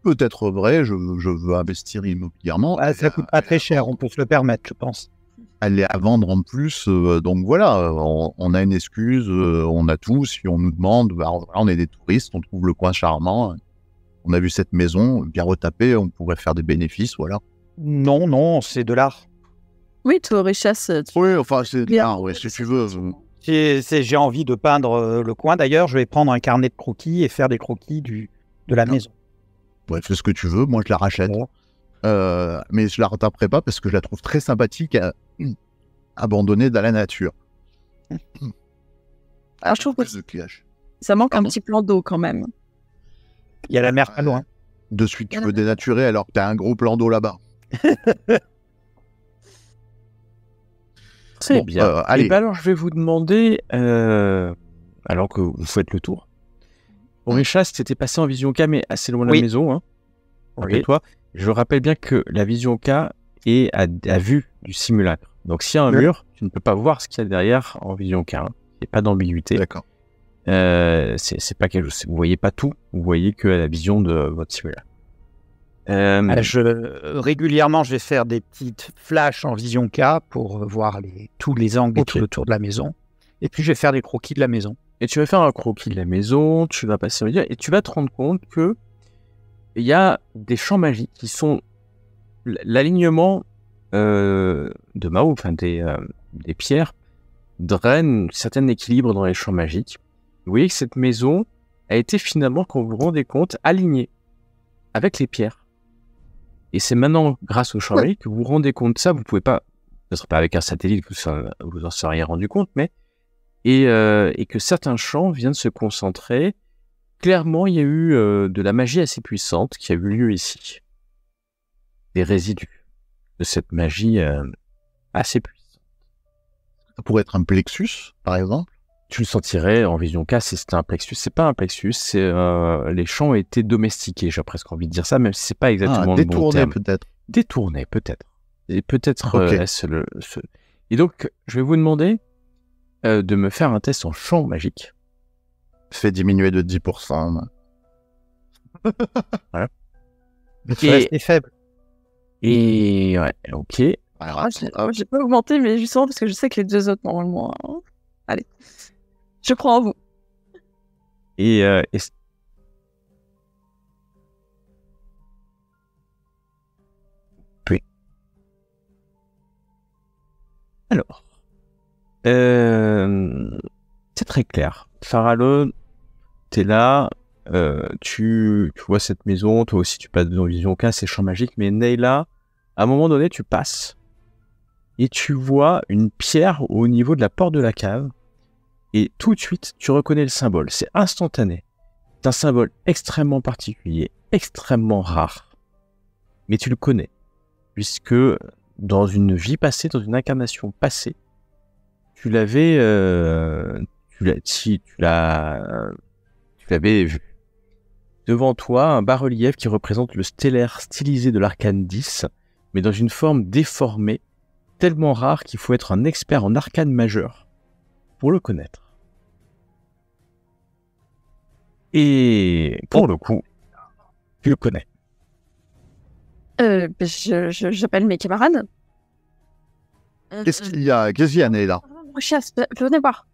Peut-être vrai, je veux investir immobilièrement. Ça coûte pas très cher, on peut se le permettre, je pense. Elle est à vendre en plus, donc voilà, on a une excuse, on a tout. Si on nous demande, on est des touristes, on trouve le coin charmant, on a vu cette maison bien retapée, on pourrait faire des bénéfices, voilà. Non, c'est de l'art. Oui, toi, richesse. Oui, enfin, c'est de l'art, si tu veux. J'ai envie de peindre le coin. D'ailleurs, je vais prendre un carnet de croquis et faire des croquis de la maison. Ouais, fais ce que tu veux, moi je la rachète. Mais je la retaperai pas parce que je la trouve très sympathique, abandonnée dans la nature. Alors je trouve que ça manque un petit plan d'eau quand même. Il y a la mer pas loin. De suite, tu veux dénaturer alors que tu as un gros plan d'eau là-bas. Très bien. Allez. Et ben alors je vais vous demander, alors que vous faites le tour, Orisha, c'était passé en vision K, mais assez loin de la maison. Hein. Rappelle-toi. Je rappelle bien que la vision K est à vue du simulacre. Donc, s'il y a un mur, tu ne peux pas voir ce qu'il y a derrière en vision K. Hein. Il n'y a pas d'ambiguïté. D'accord. C'est pas quelque chose. Vous voyez pas tout. Vous voyez que la vision de votre simulacre. Régulièrement, je vais faire des petites flashs en vision K pour voir tous les angles et tout autour de la maison. Et puis, je vais faire des croquis de la maison. Et tu vas faire un croquis de la maison, tu vas passer au milieu, et tu vas te rendre compte que il y a des champs magiques qui sont l'alignement de Mao, enfin des pierres, draine un certain équilibre dans les champs magiques. Vous voyez que cette maison a été finalement, quand vous vous rendez compte, alignée avec les pierres. Et c'est maintenant, grâce aux champs magiques, que vous vous rendez compte de ça. Vous pouvez pas, ce ne serait pas avec un satellite que vous en seriez rendu compte, mais et que certains champs viennent se concentrer. Clairement, il y a eu de la magie assez puissante qui a eu lieu ici. Des résidus de cette magie assez puissante. Ça pourrait être un plexus, par exemple? Tu le sentirais en vision K si c'était un plexus. C'est pas un plexus, les champs ont été domestiqués, j'ai presque envie de dire ça, même si c'est pas exactement le bon terme. Détournés, peut-être. Et peut-être Et donc, je vais vous demander de me faire un test en champ magique. Fait diminuer de 10%. Voilà. C'est faible. Et ouais, ok. Alors, j'ai pas augmenté, mais justement parce que je sais que les deux autres, normalement... Allez, je crois en vous. Et Puis. Alors, c'est très clair. Farallon, t'es là, tu vois cette maison, toi aussi tu passes dans Vision K, c'est champ magique, mais Nayla, à un moment donné, tu passes et tu vois une pierre au niveau de la porte de la cave et tout de suite, tu reconnais le symbole. C'est instantané. C'est un symbole extrêmement particulier, extrêmement rare, mais tu le connais puisque dans une vie passée, dans une incarnation passée, tu l'avais vu. Devant toi, un bas-relief qui représente le stellaire stylisé de l'arcane 10, mais dans une forme déformée, tellement rare qu'il faut être un expert en arcane majeur pour le connaître. Et pour le coup, tu le connais. J'appelle mes camarades. Qu'est-ce qu'il y a, Nayla? Chasse, venez voir.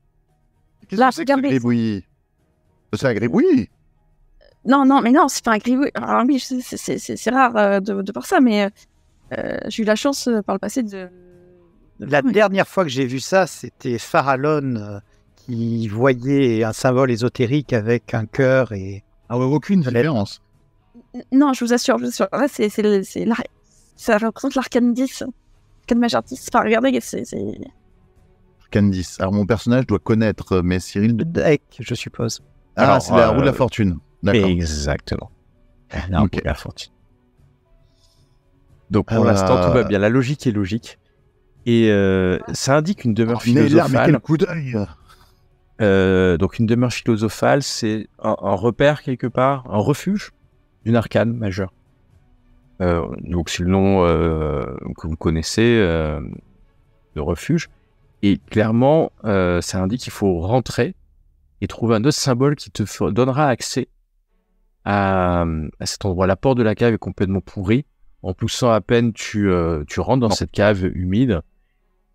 Qu'est-ce que c'est que ce gribouillis? C'est un gribouillis? Non, mais non, c'est pas un gribouillis. Alors oui, c'est rare de voir ça, mais j'ai eu la chance par le passé de... La dernière fois que j'ai vu ça, c'était Farallon qui voyait un symbole ésotérique avec un cœur et... Ah ouais, aucune différence. Non, je vous assure. Là, ça représente l'arcane 10. L'arcane majeur 10. Enfin, regardez, c'est... Arcane 10. Alors, mon personnage doit connaître, mais Cyril... Le deck, je suppose. Alors, c'est la roue de la fortune. D'accord. Exactement. La roue de la fortune. Donc, pour l'instant, tout va bien. La logique est logique. Et ça indique une demeure philosophale. Mais quel coup d'œil! Donc, une demeure philosophale, c'est un repère quelque part, un refuge d'une arcane majeure. Donc, c'est le nom que vous connaissez de refuge. Et clairement, ça indique qu'il faut rentrer et trouver un autre symbole qui te donnera accès à cet endroit. La porte de la cave est complètement pourrie. En poussant à peine, tu rentres dans cette cave humide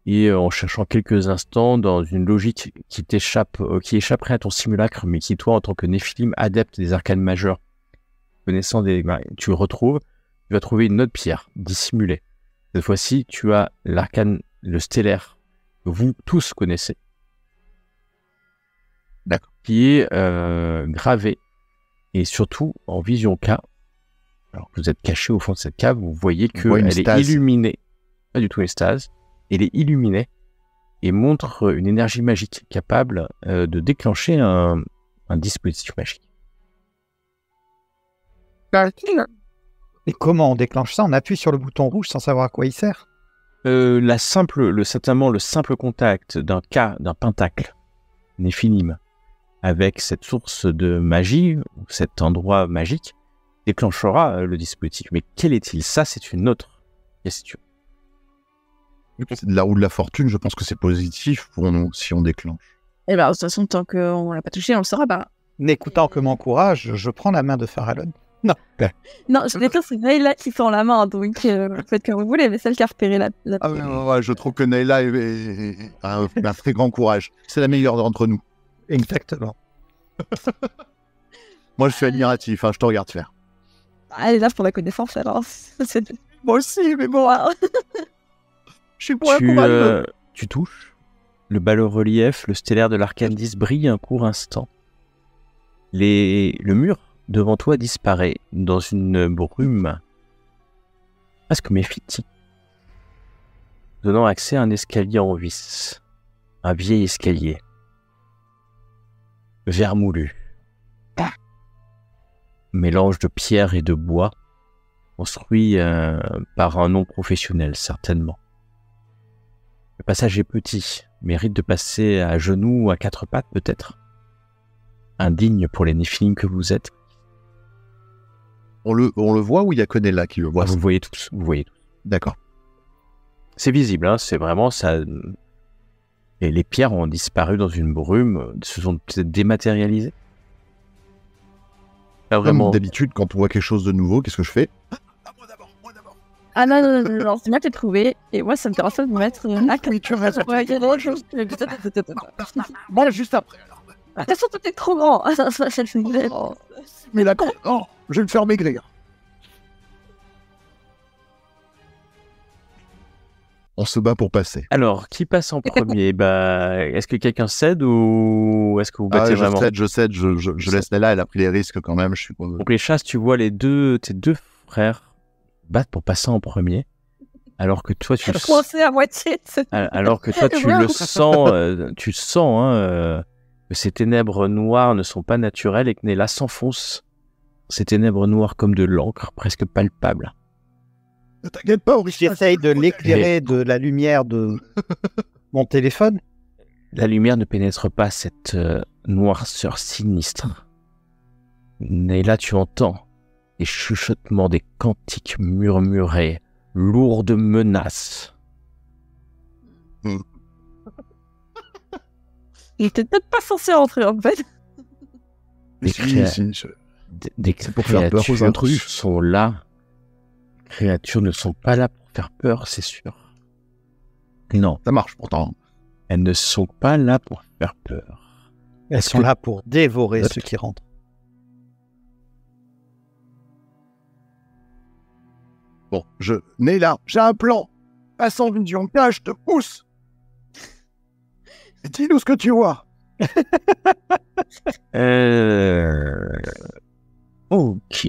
et en cherchant quelques instants dans une logique qui échapperait à ton simulacre, mais qui, toi, en tant que Néphilim, adepte des arcanes majeurs, connaissant tu le retrouves, tu vas trouver une autre pierre dissimulée. Cette fois-ci, tu as l'arcane, le stellaire, que vous tous connaissez, qui est gravé, et surtout en vision K. Alors que vous êtes caché au fond de cette cave, vous voyez qu'elle est illuminée, pas du tout une stase, elle est illuminée et montre une énergie magique capable de déclencher un dispositif magique. Et comment on déclenche ça? On appuie sur le bouton rouge sans savoir à quoi il sert? Certainement le simple contact d'un pentacle Néphilim avec cette source de magie, cet endroit magique, déclenchera le dispositif. Mais quel est-il? Ça, c'est une autre question. C'est de la roue de la fortune, je pense que c'est positif pour nous si on déclenche. Et de toute façon, tant qu'on l'a pas touché, on le saura pas. N'écoutant que mon courage, je prends la main de Farallon. Non. Non, je vais dire, c'est Nayla qui tend la main, donc faites comme vous voulez, mais celle qui a repéré la Ah ouais, je trouve que Nayla a un très grand courage. C'est la meilleure d'entre nous. Exactement. Moi, je suis admiratif, je te regarde faire. Elle est là pour la connaissance, alors. Moi aussi, mais bon. Je suis pour un courage. Tu touches. Le bas-relief, le stellaire de l'arcane 10 brille un court instant. Le mur devant toi disparaît dans une brume presque méphitique, donnant accès à un escalier en vis. Un vieil escalier. Vermoulu. Mélange de pierre et de bois, construit par un non-professionnel, certainement. Le passage est petit, mérite de passer à genoux ou à quatre pattes, peut-être. Indigne pour les Néphilim que vous êtes. On le voit ou il y a que Nayla qui le voit? Vous le voyez tous, vous voyez tous. D'accord. C'est visible, c'est vraiment ça. Et les pierres ont disparu dans une brume, se sont peut-être dématérialisées. Pas vraiment. Comme d'habitude, quand on voit quelque chose de nouveau, qu'est-ce que je fais? Moi d'abord. Ah non, c'est bien que t'aies trouvé. Et moi, ça me dérange pas de me mettre là. Oui, tu as raison. Ouais, il y a des choses. Voilà, juste après alors. toute façon, tout est trop grand. Mais la non, je vais le faire maigrir. On se bat pour passer. Alors, qui passe en premier? Est-ce que quelqu'un cède ou est-ce que vous battez vraiment? Je cède, je laisse Nella, elle a pris les risques quand même. Donc les chasses, tu vois tes deux frères battre pour passer en premier, alors que toi tu coincé à moitié. Alors que toi tu le sens, tu sens que ces ténèbres noires ne sont pas naturelles et que Nella s'enfonce. Ces ténèbres noires comme de l'encre, presque palpable. Ne t'inquiète pas, Aurichat. J'essaye de l'éclairer de la lumière de mon téléphone. La lumière ne pénètre pas cette noirceur sinistre. Nella, tu entends les chuchotements des cantiques murmurés, lourds de menaces. Il était peut-être pas censé rentrer en fait. Des créatures sont là. Les créatures ne sont pas là pour faire peur, c'est sûr. Non. Ça marche pourtant. Elles ne sont pas là pour faire peur. Elles sont là pour dévorer ceux qui rentrent. Bon, Nella, j'ai un plan. Passe en vision, viens, je te pousse. Dis-nous ce que tu vois. Ok.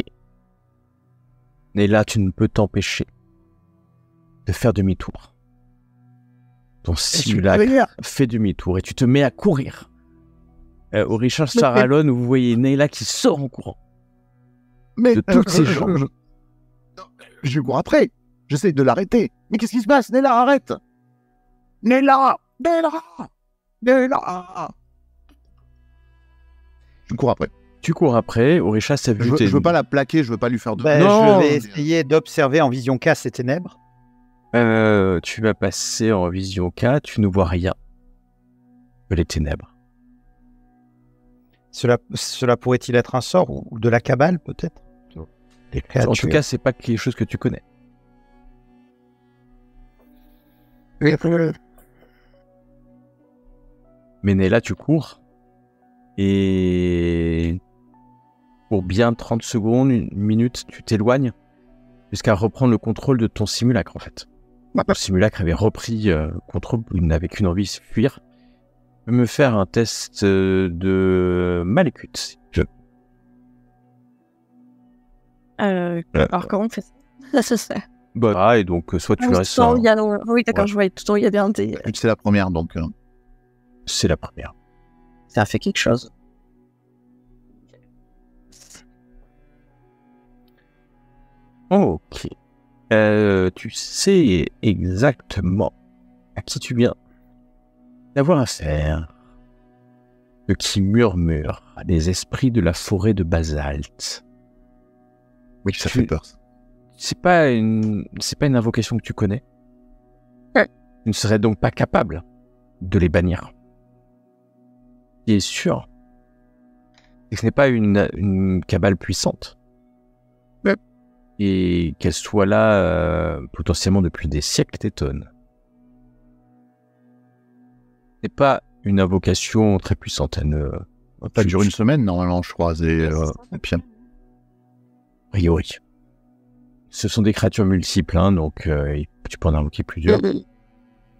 Nella, tu ne peux t'empêcher de faire demi-tour. Ton simulacre fait demi-tour et tu te mets à courir. Orisha Saralon, vous voyez Nella qui sort en courant. Mais de toutes ses jambes. Je cours après. J'essaie de l'arrêter. Mais qu'est-ce qui se passe? Nella, arrête. Nella. Je cours après. Tu cours après, Orisha s'est vu. Je veux pas la plaquer, je veux pas lui faire de... Non, je vais essayer d'observer en vision K ces ténèbres. Tu vas passer en vision K, tu ne vois rien que les ténèbres. Cela pourrait-il être un sort ou de la cabale peut-être? En tout cas, c'est pas quelque chose que tu connais. Mais Nella, tu cours et pour bien 30 secondes, une minute, tu t'éloignes jusqu'à reprendre le contrôle de ton simulacre en fait. Ton simulacre avait repris contrôle, il n'avait qu'une envie, c'est fuir. Je vais me faire un test de malécute. Alors comment on fait ça? Et donc soit tu restes... Oui d'accord, je vois, tout le temps il y a bien des... C'est la première donc... C'est la première. Ça fait quelque chose. Ok. Tu sais exactement à qui tu viens d'avoir affaire. Ce qui murmure à des esprits de la forêt de basalte. Oui, ça fait peur. C'est pas une invocation que tu connais. Tu ne serais donc pas capable de les bannir. Ce qui est sûr, c'est que ce n'est pas une cabale puissante. Et qu'elle soit là potentiellement depuis des siècles t'étonne. Ce n'est pas une invocation très puissante. Ça dure une semaine normalement, je crois. A priori. Ce sont des créatures multiples, hein, donc tu peux en invoquer plusieurs.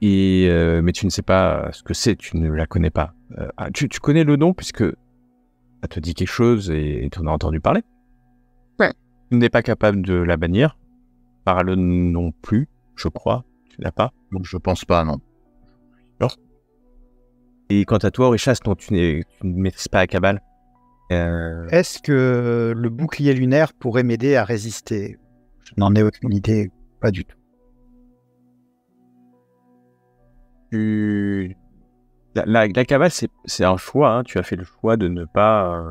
Mais tu ne sais pas ce que c'est, tu ne la connais pas. Tu connais le nom puisque ça te dit quelque chose et tu en as entendu parler. Tu n'es pas capable de la bannir. Par le non plus, je crois. Tu l'as pas. Donc je pense pas, non. Non. Et quant à toi, Orichas, non, tu ne maîtrises pas la cabale. Est-ce que le bouclier lunaire pourrait m'aider à résister? Je n'en ai aucune idée, pas du tout. La cabale, c'est un choix. Hein. Tu as fait le choix de ne pas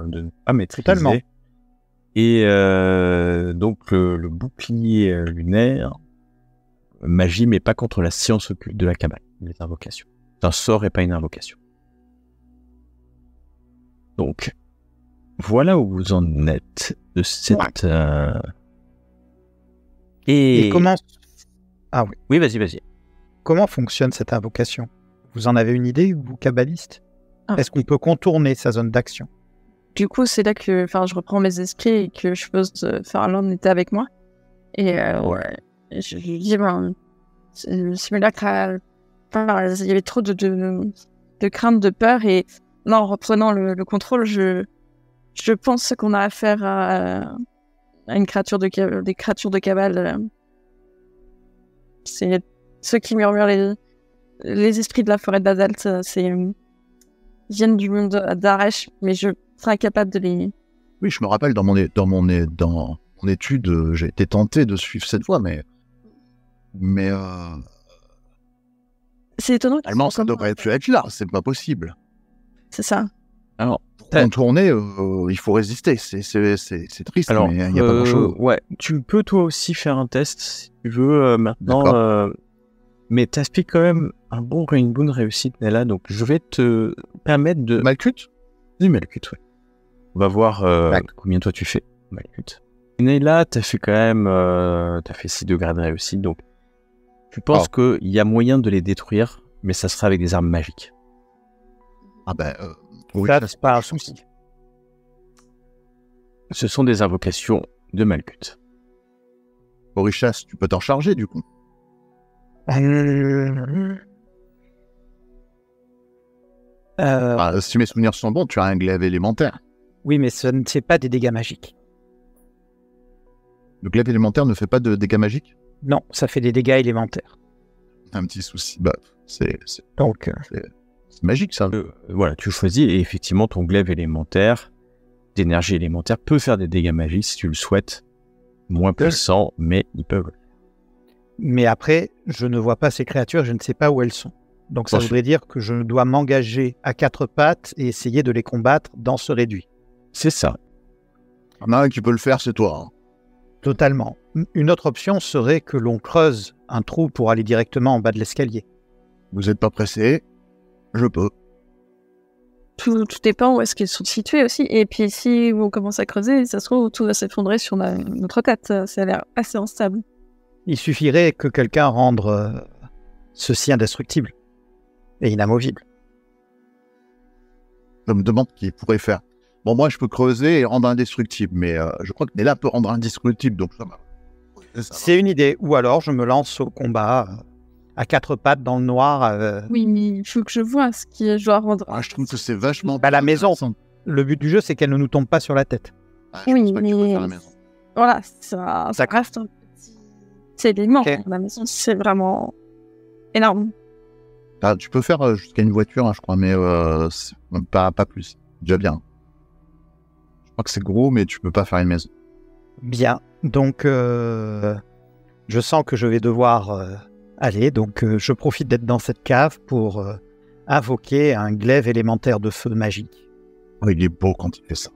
maîtriser. Totalement. Et donc le bouclier lunaire, magie, mais pas contre la science occulte de la cabale, les invocations. C'est un sort et pas une invocation. Donc, voilà où vous en êtes de cette... Et comment... Ah oui. Oui, vas-y. Comment fonctionne cette invocation? Vous en avez une idée, vous, kabbaliste? Est-ce qu'on peut contourner sa zone d'action? Du coup, c'est là que je reprends mes esprits et que je pose Farland était avec moi. Et je lui dis, le simulacre, il y avait trop de crainte, de peur. Et là, en reprenant le contrôle, je pense qu'on a affaire à une créature des créatures de cabale. C'est ceux qui murmurent les esprits de la forêt de basalte. Ils viennent du monde d'Aresh, mais je serais incapable de les... Oui, je me rappelle dans mon étude, j'ai été tenté de suivre cette voie, mais c'est étonnant. finalement, ça devrait plus être là, c'est pas possible. C'est ça. Alors, pour contourner, il faut résister, c'est triste, alors, mais il n'y a pas grand-chose. Ouais, tu peux toi aussi faire un test si tu veux maintenant, mais t'expliques quand même une bonne réussite, Nella, donc je vais te permettre de... Malkuth? Du Malkuth, ouais. On va voir combien toi tu fais, Malkuth. Nella, t'as fait quand même, t'as fait 6 degrés de réussite, donc tu penses qu'il y a moyen de les détruire, mais ça sera avec des armes magiques. Ah ben, ça, c'est pas un souci. Ce sont des invocations de Malkuth. Orichas, tu peux t'en charger du coup. Si mes souvenirs sont bons, tu as un glaive élémentaire. Oui, mais ce n'est pas des dégâts magiques. Le glaive élémentaire ne fait pas de dégâts magiques? Non, ça fait des dégâts élémentaires. Un petit souci. Bah, c'est magique ça. Voilà, tu choisis et effectivement ton glaive élémentaire, d'énergie élémentaire, peut faire des dégâts magiques si tu le souhaites. Moins puissants, mais ils peuvent. Mais après, je ne vois pas ces créatures, je ne sais pas où elles sont. Donc ça voudrait dire que je dois m'engager à 4 pattes et essayer de les combattre dans ce réduit. C'est ça. Il y en a un qui peut le faire, c'est toi. Hein. Totalement. Une autre option serait que l'on creuse un trou pour aller directement en bas de l'escalier. Vous n'êtes pas pressé? Je peux. Tout dépend où est-ce qu'ils sont situés aussi. Et puis si on commence à creuser, ça se trouve, tout va s'effondrer sur notre tête. Ça a l'air assez instable. Il suffirait que quelqu'un rende ceci indestructible et inamovible. Je me demande qui pourrait faire. Bon, moi, je peux creuser et rendre indestructible, mais je crois que Nella peut rendre indestructible, donc ça va. C'est une idée. Ou alors, je me lance au combat à 4 pattes dans le noir. Oui, mais il faut que je vois ce que je dois rendre. Je trouve que c'est vachement... la maison, le but du jeu, c'est qu'elle ne nous tombe pas sur la tête. Oui, mais... Voilà, ça reste un petit élément. Okay. La maison, c'est vraiment énorme. Tu peux faire jusqu'à une voiture, je crois, mais pas plus. Déjà bien. Je crois que c'est gros, mais tu peux pas faire une maison. Bien. Donc, je sens que je vais devoir aller. Donc, je profite d'être dans cette cave pour invoquer un glaive élémentaire de feu magique. Oh, il est beau quand il fait ça.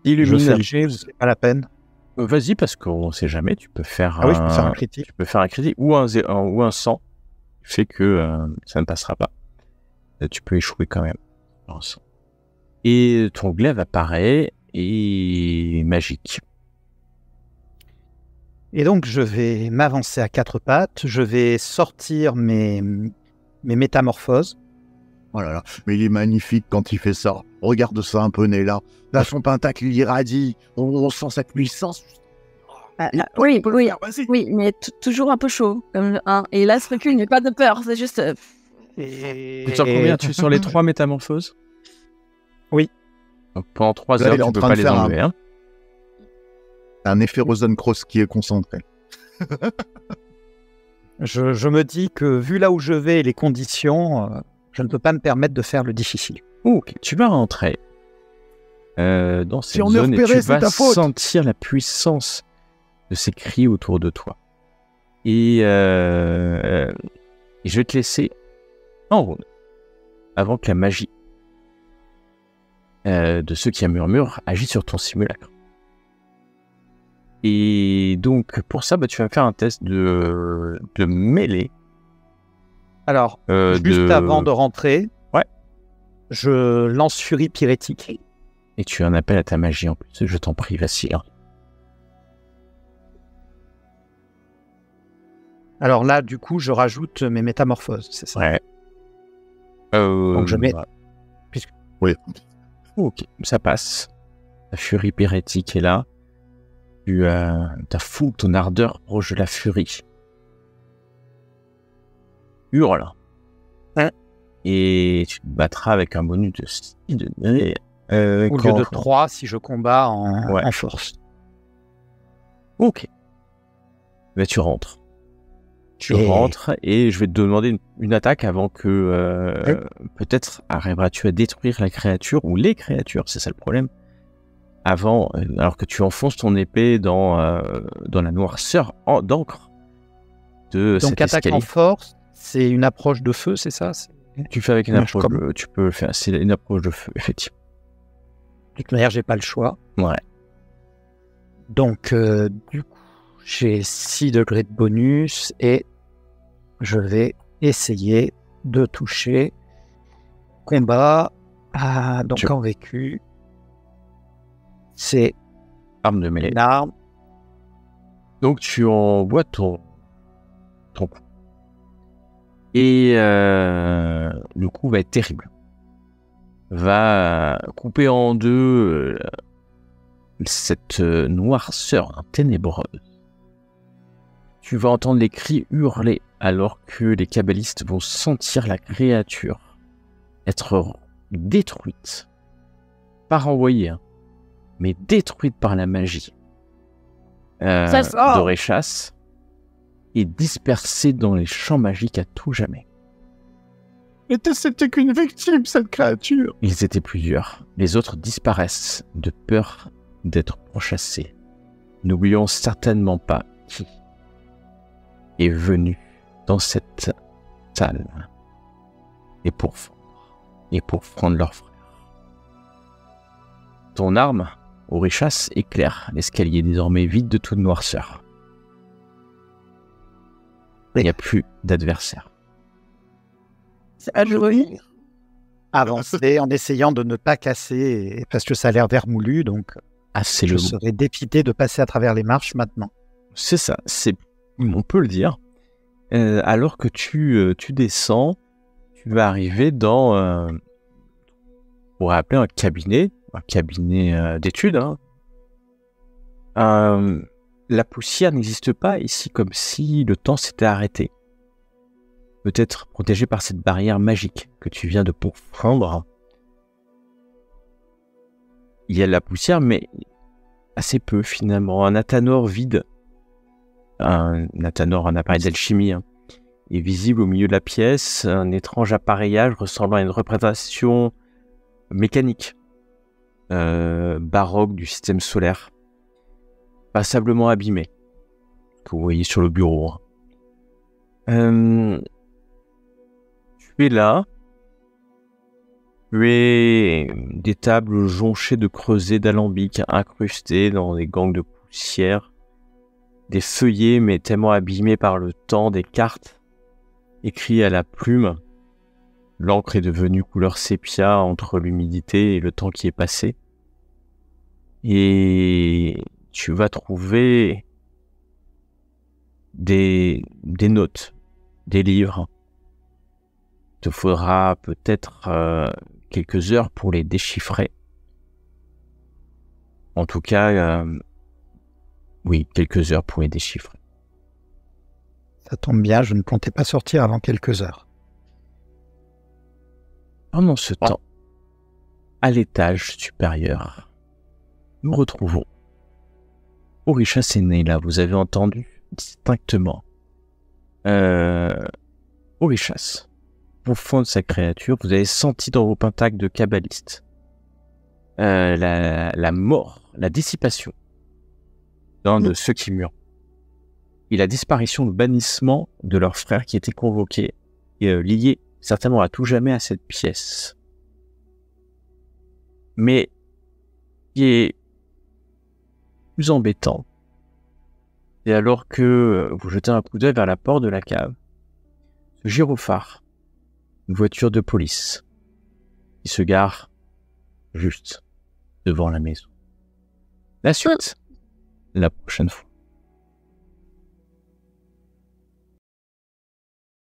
Illuminage, c'est pas la peine. Vas-y, parce qu'on ne sait jamais, tu peux faire je peux faire un critique. Tu peux faire un critique ou un 100, fait que ça ne passera pas. Tu peux échouer quand même. Et ton glaive apparaît et magique. Et donc, je vais m'avancer à 4 pattes, je vais sortir mes métamorphoses. Oh là là, mais il est magnifique quand il fait ça. Regarde ça un peu, Nella. Là, son pentacle, il irradie. On sent cette puissance. Oui, mais toujours un peu chaud. Et là, ce recul n'est pas de peur, c'est juste... Sur combien tu es sur les 3 métamorphoses? Oui. Donc, pendant 3 heures, tu ne peux pas les enlever. Un effet Rosencross qui est concentré. Je me dis que vu là où je vais et les conditions, je ne peux pas me permettre de faire le difficile. Ok, tu vas rentrer dans cette zone et tu vas sentir la puissance de ces cris autour de toi. Et je vais te laisser en route avant que la magie de ceux qui murmurent agisse sur ton simulacre. Et donc, pour ça, tu vas faire un test de mêlée. Alors, juste avant de rentrer, je lance Furie pyrétique. Et tu as un appel à ta magie en plus, je t'en prie, vas-y. Alors là, du coup, je rajoute mes métamorphoses, c'est ça? Ouais. Donc je mets Oui. Ok, ça passe. La furie pyrétique est là. Tu as fou ton ardeur proche de la furie. Hurle. Et tu te battras avec un bonus de 6 degrés. Au lieu de 3 si je combats en force. Ok. Mais tu rentres. Tu rentres et je vais te demander une attaque avant que peut-être arriveras-tu à détruire la créature ou les créatures, c'est ça le problème. Avant, alors que tu enfonces ton épée dans la noirceur d'encre de donc cet attaque escalier. en force, c'est une approche de feu, c'est ça? Tu fais avec une approche tu peux le faire, c'est une approche de feu, effectivement. De toute manière, j'ai pas le choix. Ouais. Donc, du coup, j'ai 6 degrés de bonus et je vais essayer de toucher. Combat. Donc, en vécu, c'est arme de mêlée. Une arme. Donc, tu envoies ton coup. Et le coup va être terrible. Va couper en deux cette noirceur ténébreuse. Tu vas entendre les cris hurler alors que les kabbalistes vont sentir la créature être détruite. Pas renvoyée, hein, mais détruite par la magie d'Oréchas et dispersée dans les champs magiques à tout jamais. Mais c'était qu'une victime, cette créature. Ils étaient plusieurs. Les autres disparaissent de peur d'être pourchassés. N'oublions certainement pas qui est venu dans cette salle et pour prendre leur frère. Ton arme, Oréchas, éclaire l'escalier désormais vide de toute noirceur. Il n'y a plus d'adversaire. C'est à jouer. Avancer en essayant de ne pas casser, parce que ça a l'air vermoulu, donc je serais dépité de passer à travers les marches maintenant. C'est ça, on peut le dire. Alors que tu descends, tu vas arriver dans, on pourrait appeler un cabinet d'études. Hein. La poussière n'existe pas ici, comme si le temps s'était arrêté. Peut-être protégé par cette barrière magique que tu viens de pourfendre. Il y a de la poussière, mais assez peu finalement. Un athanor vide, un appareil d'alchimie, hein, est visible au milieu de la pièce. Un étrange appareillage ressemblant à une représentation mécanique, baroque du système solaire, passablement abîmé, que vous voyez sur le bureau. Tu es là, des tables jonchées de creusets d'alambics incrustées dans des gangs de poussière, des feuillets mais tellement abîmés par le temps, des cartes écrites à la plume. L'encre est devenue couleur sépia entre l'humidité et le temps qui est passé. Et tu vas trouver des notes, des livres. Il te faudra peut-être quelques heures pour les déchiffrer. En tout cas, oui, quelques heures pour les déchiffrer. Ça tombe bien, je ne comptais pas sortir avant quelques heures. Pendant ce temps, à l'étage supérieur, nous retrouvons Oréchas et Neyla. Vous avez entendu distinctement Oréchas. Au fond de sa créature, vous avez senti dans vos pentacles de kabbalistes la mort, la dissipation d'un de ceux qui meurent et la disparition, le bannissement de leur frère qui était convoqué et lié certainement à tout jamais à cette pièce. Mais ce qui est plus embêtant, c'est alors que vous jetez un coup d'œil vers la porte de la cave, ce gyrophare, une voiture de police qui se gare juste devant la maison. La suite, la prochaine fois.